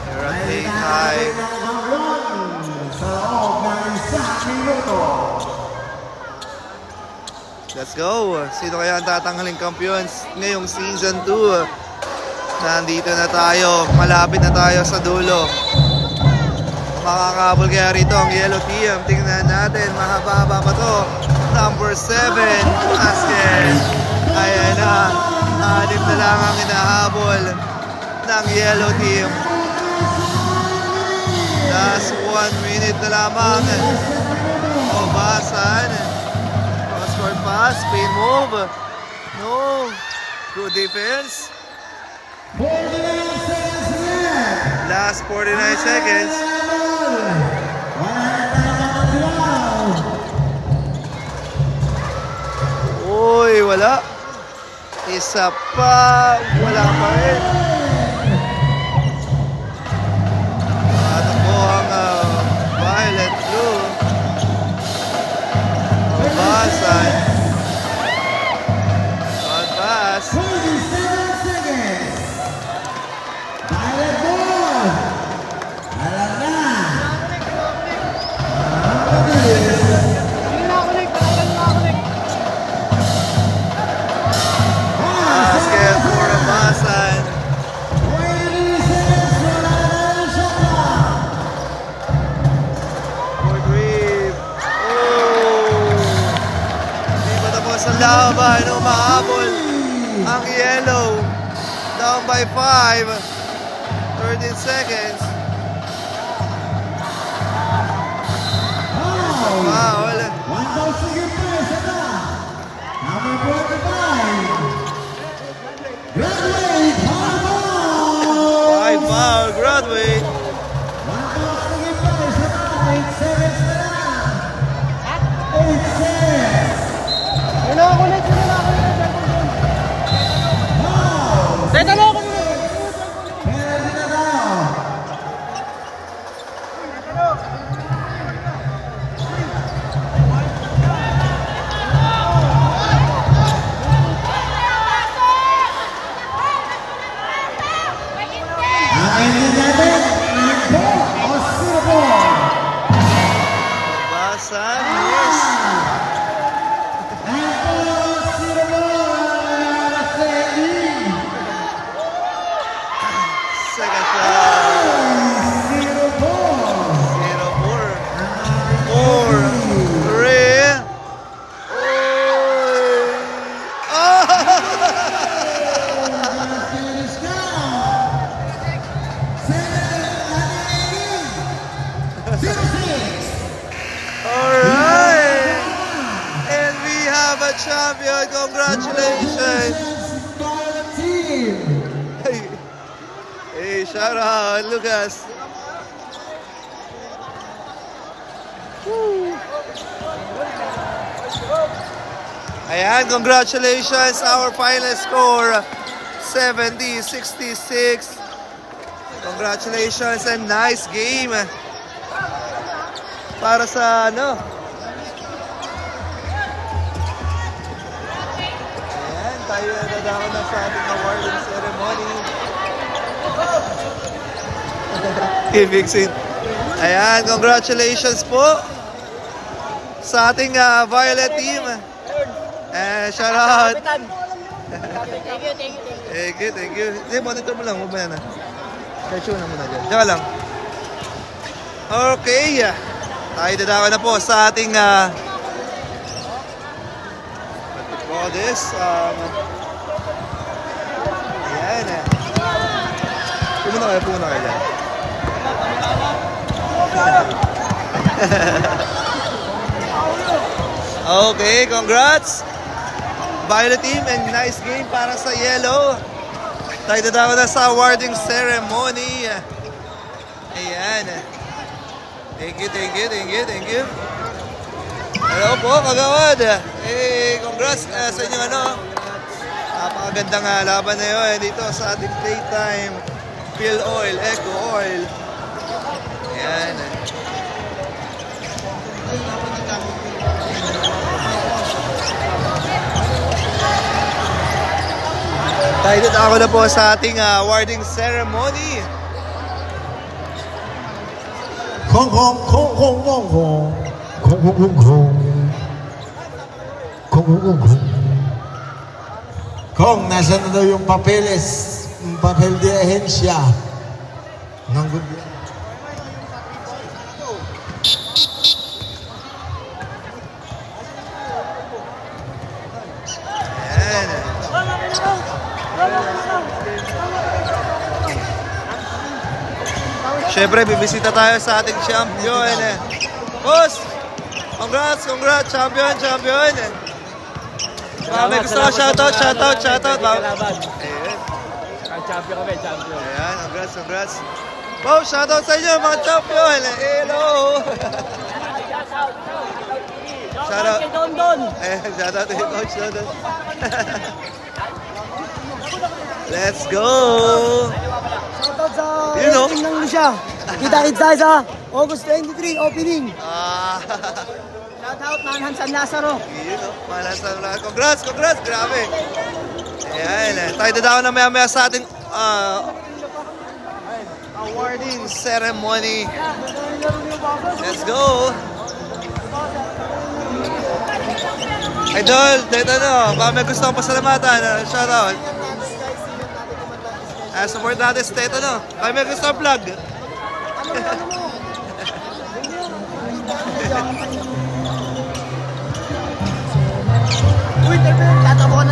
Here at the high. Let's go. Sino kaya ang tatanghaling champions ngayong season 2? Nandito na tayo. Malapit na tayo sa dulo. Makakabol kaya rito ang yellow team. Tingnan natin. Mahaba-haba pa to. Number 7. Basket. Ayan na. 6 na lang ang hinahabol ng yellow team. Last 1 minute na lamang. Obasan. Cross-court pass. Spin move. No. Good defense. 49 seconds left. Last 49 seconds. Uy, wala. Isa pa. Wala pa rin. Ano po ang violet blue? Babasan. Bad pass. 27 seconds. Violet ball. Alam na. Basket for Babasan. 20 seconds. Wala na yung shot clock. For three. Oh! Hindi pa tapos ang laban. Umahabol ang yellow. Down by 5. 13 seconds. Foul. 1,000 yung prize. Ito. Number 45. Graduate. Five foul. Graduate. 1,000 yung prize. Ito. 8 seconds na lang. 8 seconds. Penalty na tayo. Ang ending natin, handball o zero ball? Babasan. Yes. Handball o zero ball? Ang ending. Second foul. Zero ball. 0-4. 4. 3. Oh! Finish count. 0-6. Alright. And we have a champion. Congratulations. Violet team. Hey, shout out, Lucas. Ayan, congratulations. Our final score, 70-66. Congratulations and nice game. Para sa ano? Ayan, tayo na dadako na sa ating awarding ceremony. Okay, Vixen. Ayan, congratulations po sa ating Violet team. Shout out. Kapitan. Thank you, thank you, thank you. Thank you. Hindi, monitor mo lang. Huwag mo yan na. Catch na muna dyan. Diyan lang. Okay. Tayo dadawa na po sa ating what to call this? Ayan. Pumuna kayo dyan. Okay, congrats! Violet team and nice game para sa Yellow. Tayo dadawa na sa awarding ceremony. Ayan. Thank you, thank you, thank you, thank you. Hello po, kagawad. Congrats sa inyo napakagandang laban na yun dito sa ating playtime. Phil Oil, Eco Oil. Ayan. Tayo dito ako na po sa ating awarding ceremony. Kong kong kong kong kong kong kong kong kong kong kong kong kong kong. Kong, nasa na daw yung papeles, yung papel de ahensya ng gobyerno. Ayan. Siyempre, bibisita tayo sa ating champion. Boss! Congrats, congrats! Champion, champion! May gusto ko shoutout. Ayan. Champion kami, champion. Ayan, congrats, congrats. Wow, shoutout sa inyo mga champion! Hello! Shoutout kay Don Don. Shoutout kay Coach Don. Let's go! Shoutout sa Yun, no? team ng Lucia. Kita-kits tayo sa August 23 opening. Shoutout Manhan San Lazaro. Yun, no? Congrats, congrats! Grabe! Ayan, tayo dadaw na maya-maya sa ating awarding ceremony. Let's go! Idol, dito baka may gusto kong pasalamatan. Shoutout. Support natin sa Teto, baka may gusto kong vlog.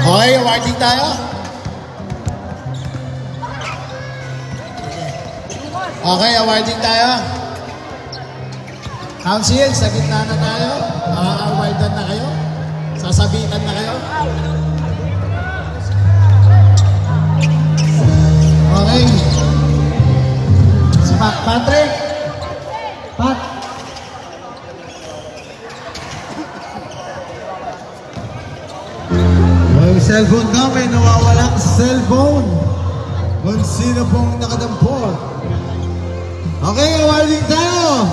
Okay, awarding tayo. Okay, awarding tayo. Council, sa gitna na tayo. Awardan na kayo. Sasabitan na kayo. Okay. Si Patrick. Pat. Yung cellphone namin, nawawalang cellphone. Kung sino pong nakadampot. Okay, awarding tayo.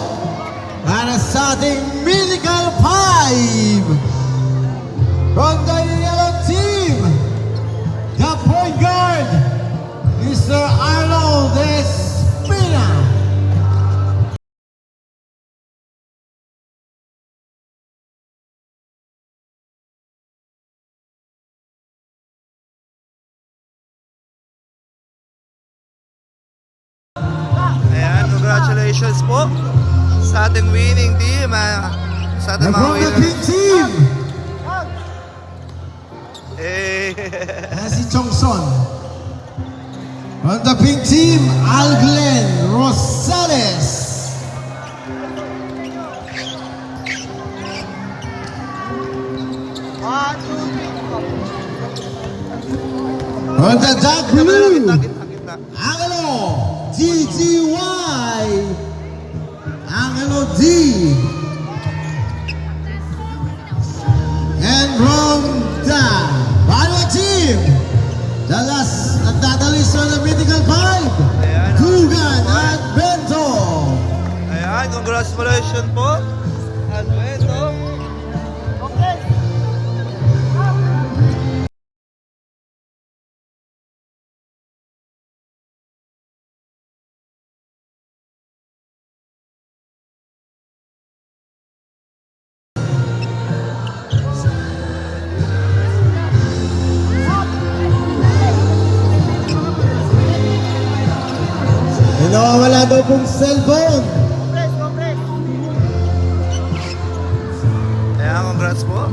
Para sa ating Mythical 5. From the yellow team, the point guard, Mr. Arnold Espina. Ayan, congratulations po sa ating winning team. Sa ating And mga from the winners. pink team, si Chongson. On the pink team, Alglen Rosales. On the dark blue, Angelo DGY. Angelo D. And from the Violet team, the last nagdadalis na ng Mythical 5, Dugan at Bento. Ayan, congratulations po. Advento. cellphone. Kaya congrats po.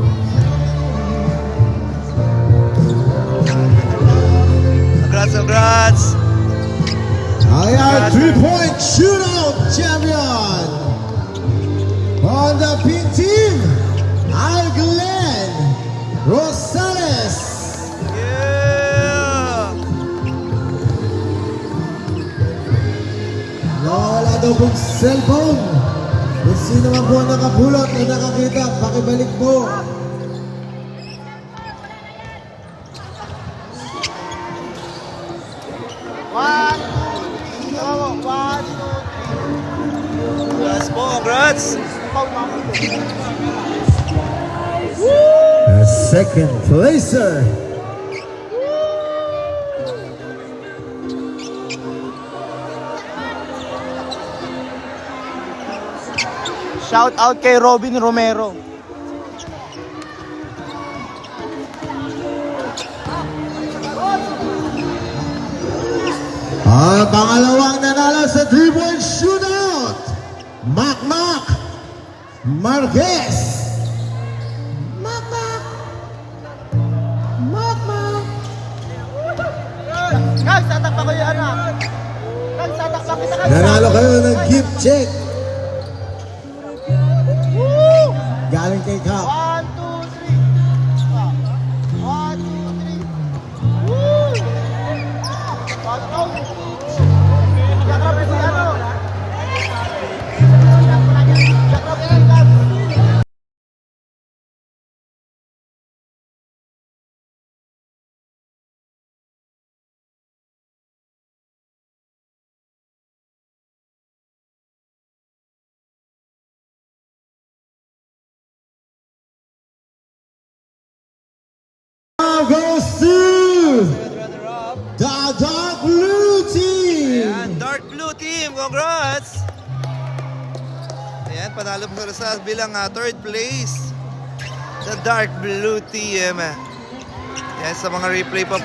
Congrats. Our 3-point shootout champion. On the pink team, Al Glenn Rosales. Yeah! Nawala daw pong cellphone. Kung sino man po ang nakapulot na nakakita, pakibalik po. Congrats po, congrats. A second placer. Shout out kay Robin Romero. Ang pangalawang nanalo sa 3-point shootout, Mac Marquez. Mac. Kag, tatakpa ko yung ano. Kag, tatakpa kita kag. Nanalo kayo ng gift check. Galing kay Cap. 1, 2, 3. 1, 2, 3. Woo! Yakrap si ano. Yakrap si Cap. Goes to the dark blue team. Ayan, Dark Blue Team, congrats! Ayan, panalo po sila sa bilang third place. The Dark Blue Team. Ayan, sa mga replay pa,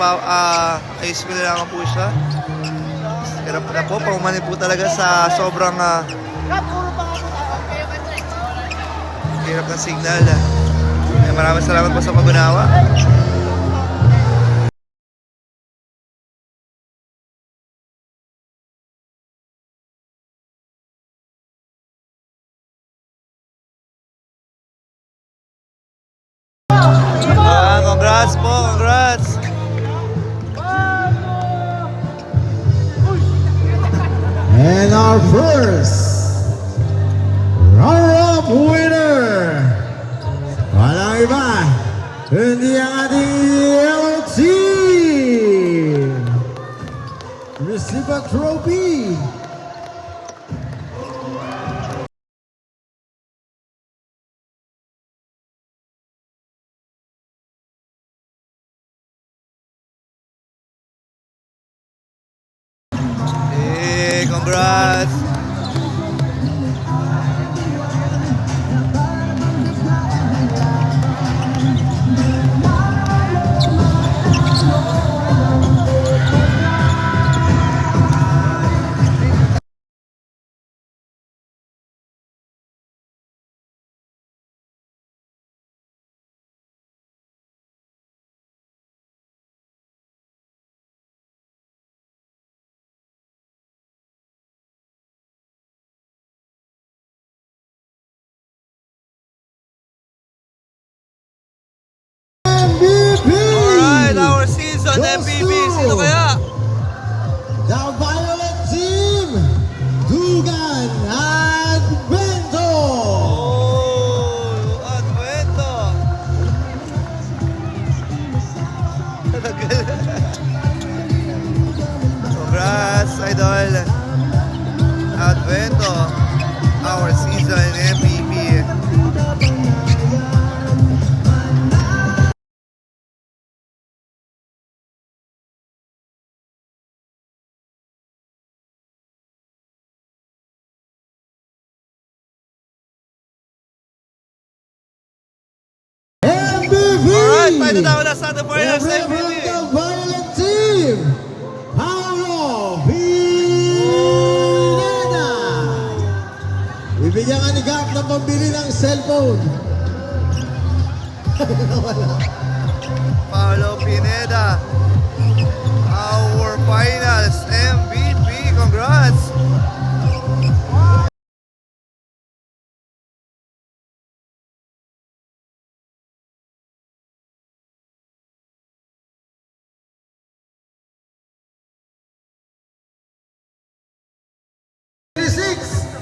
ayos ko na lang po siya. Hirap na po, paumanin po talaga sa sobrang Cap, puro pa nga po. hirap ng signal. Ayan, maraming salamat po sa pag-unawa. Congrats po, congrats! And our first runner-up winner. Walang iba, hindi ang ating yellow team. Receive a trophy. Hey, congrats! MVP. Alright, our season MVP. Sino kaya? The Violet Team, Dugan at Bento. Oh, Advento. Congrats, idol. Advento, our season MVP. MVP. Alright, tayo na na sa the finals Everyone MVP. the Violet Team, Paolo Pineda. Bibigyan ka ni Gap ng pambili ng cellphone. Paolo Pineda, our finals MVP. Congrats!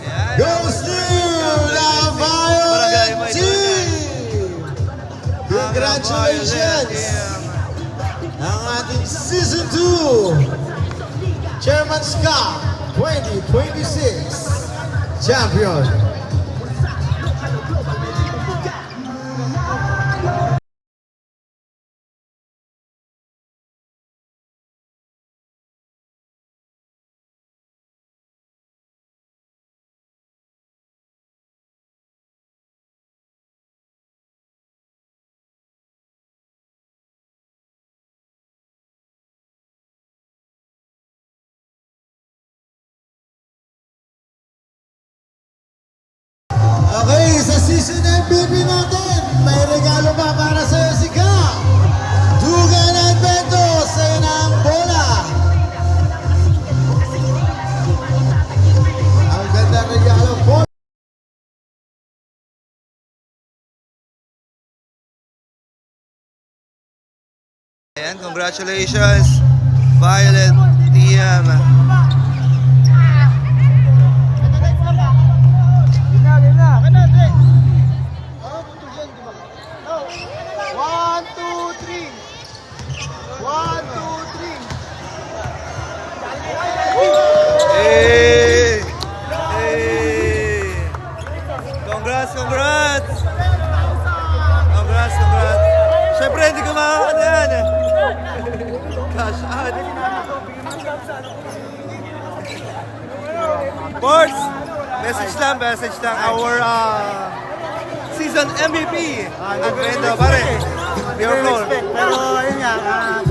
Yan. Goes to the Violet Barangay Team! Congratulations! Ang ating Season 2 Chairman's Cup 2026 Champion! Okay, sa season MVP natin, may regalo pa para sa iyo si Ka. Dugan at Bento, sa'yo na ang bola. Ang ganda regalo po. Ayan, congratulations, Violet Team. One, two, three. One, two, three. Hey! Hey! Congrats, congrats! Congrats, congrats! Siyempre, hindi ko makakano yan eh. Cash out. Boards! Message lang. Our season MVP. Advento, pare. Your floor. Pero ayun nga,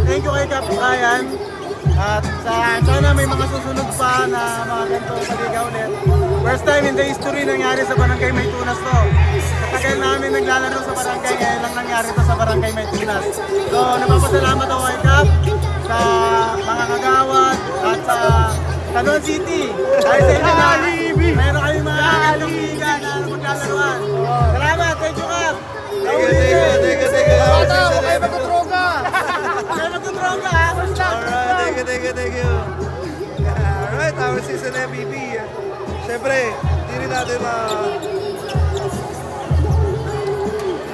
thank you kay Cap Ryan. At sana may mga susunod pa na mga ganito paliga ulit. First time in the history nangyari sa Barangay Maytunas to. Katagal namin naglalaro sa barangay, ngayon lang nangyari to sa Barangay Maytunas. So napapasalamat ako kay Cap, sa mga kagawad, at sa Tanon City. Dahil sa inyo na, meron kayong mga ganitong liga na maglalaruan. Salamat, thank you Cap! Thank you. Okay, magkatroga. Kaya magkutronga ha! Alright, thank you. Alright, our season MVP. Siyempre, hindi rin natin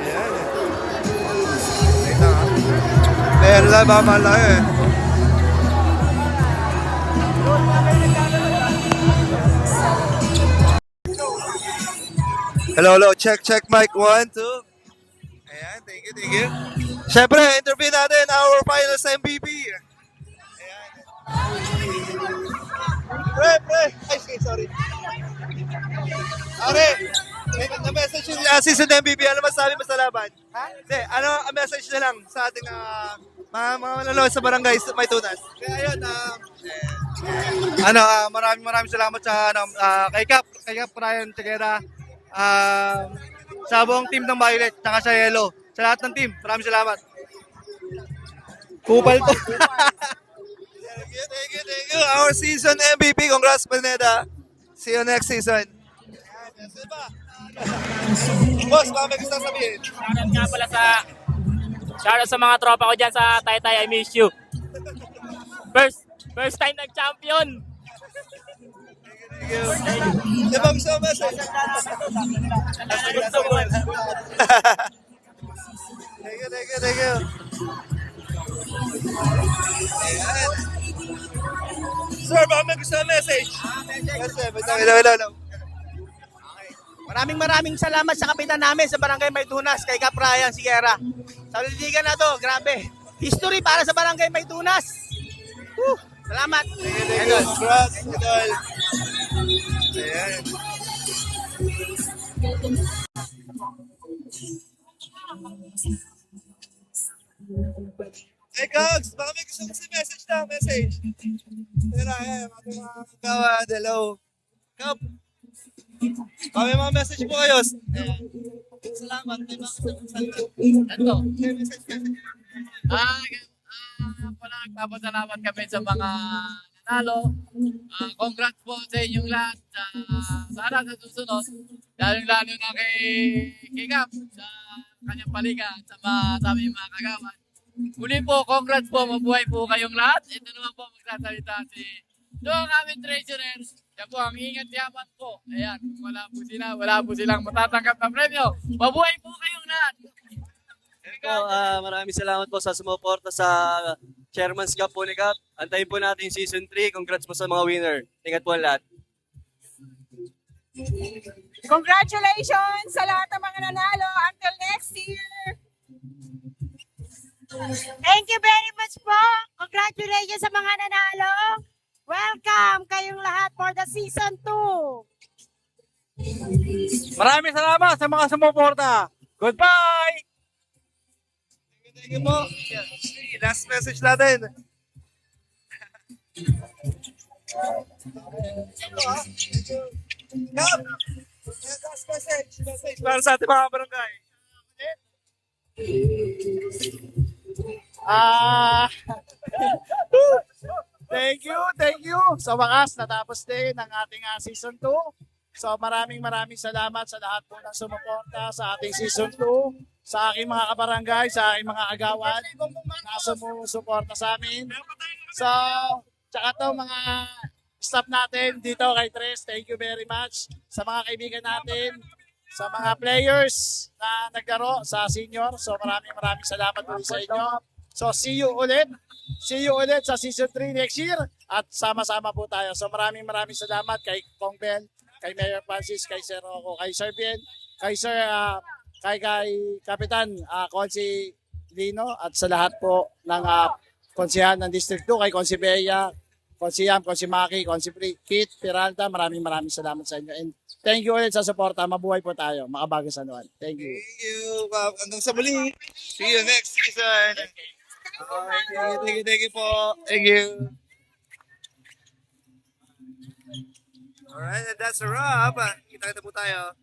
Ayan eh. Wait lang ha. Pero lang ba malaki eh. Hello, check mic 1, 2. Ayan, thank you. Siyempre, interview natin our finals MVP. Ayan. Pre. Ay, sorry. Are, na-message yung season MVP. Ano masabi mo sa laban? Ha? Hindi, ano ang message na lang sa ating mga mananood sa barangay Maytunas? Kaya ayun, Maraming salamat sa kay Cap Ryan Tegera, sa buong team ng Violet, saka sa Yellow, sa lahat ng team. Maraming salamat. Kupal to. Thank you. Our season MVP. Congrats, Pineda. See you next season. Boss, baka may gusto sabihin. Shoutout nga pala shoutout sa mga tropa ko dyan sa Taytay, I miss you. First time nag-champion. Thank you. Diba gusto mo message? Thank you. Ayan. Sir, baka may gusto mo message? Yes, sir. Hello. Maraming salamat sa kapitan namin sa Barangay Maytunas, kay Cap Ryan Sierra. Sa liligan na to, grabe. History para sa Barangay Maytunas. Salamat. Thank you. Congrats, idol. Ayan. Hey, Cogs, baka may gusto kasi message lang, message. Tira, ayan, ating mga kagawad, hello. Cup, May mga message po kayo. Salamat. May mga salita. Ito. Pala nagpapasalamat kami sa mga nanalo. Congrats po sa inyong lahat. Sana sa susunod, lalo na kay Gab sa kanyang paliga at sa aming mga kagawan. Muli po, congrats po, mabuhay po kayong lahat. Ito naman po magsasalita si ang aming treasurer. Yan po, ang ingat yaman po. Ayan, wala po silang matatanggap na premyo. Mabuhay po kayong lahat. Po, maraming salamat po sa sumuporta sa Chairman's Cup po ni Cup. Antayin po natin Season 3. Congrats po sa mga winner. Ingat po ang lahat. Congratulations sa lahat ng mga nanalo until next year. Thank you very much po. Congratulations sa mga nanalo. Welcome kayong lahat for the season 2. Maraming salamat sa mga sumuporta. Goodbye! Thank you po. Last message natin. Gab! Last message para sa ating mga barangay. Thank you. Sa wakas, natapos din ang ating season 2. So maraming salamat sa lahat po ng sumuporta sa ating season 2, sa aking mga kabarangay, sa aking mga agawan na sumusuporta sa amin. So, tsaka to mga staff natin dito kay Tres, thank you very much. Sa mga kaibigan natin, sa mga players na naglaro sa senior. So maraming salamat po sa inyo. So see you ulit sa season 3 next year at sama-sama po tayo. So maraming salamat kay Kong Ben, kay Mayor Francis, kay Sir Rocco, kay Sir Bien, kay Sir kay Kapitan Konsi Lino at sa lahat po ng konsihan ng District 2, kay Konsi Bea, Konsi Yam, Konsi Maki, Konsi Kit, Peralta, maraming salamat sa inyo. And thank you ulit sa suporta. Mabuhay po tayo. Makabagong San Juan. Thank you. Thank you. Hanggang sa muli. See you next season. Okay, thank you po. Thank you. Alright, that's a wrap. Kita po tayo.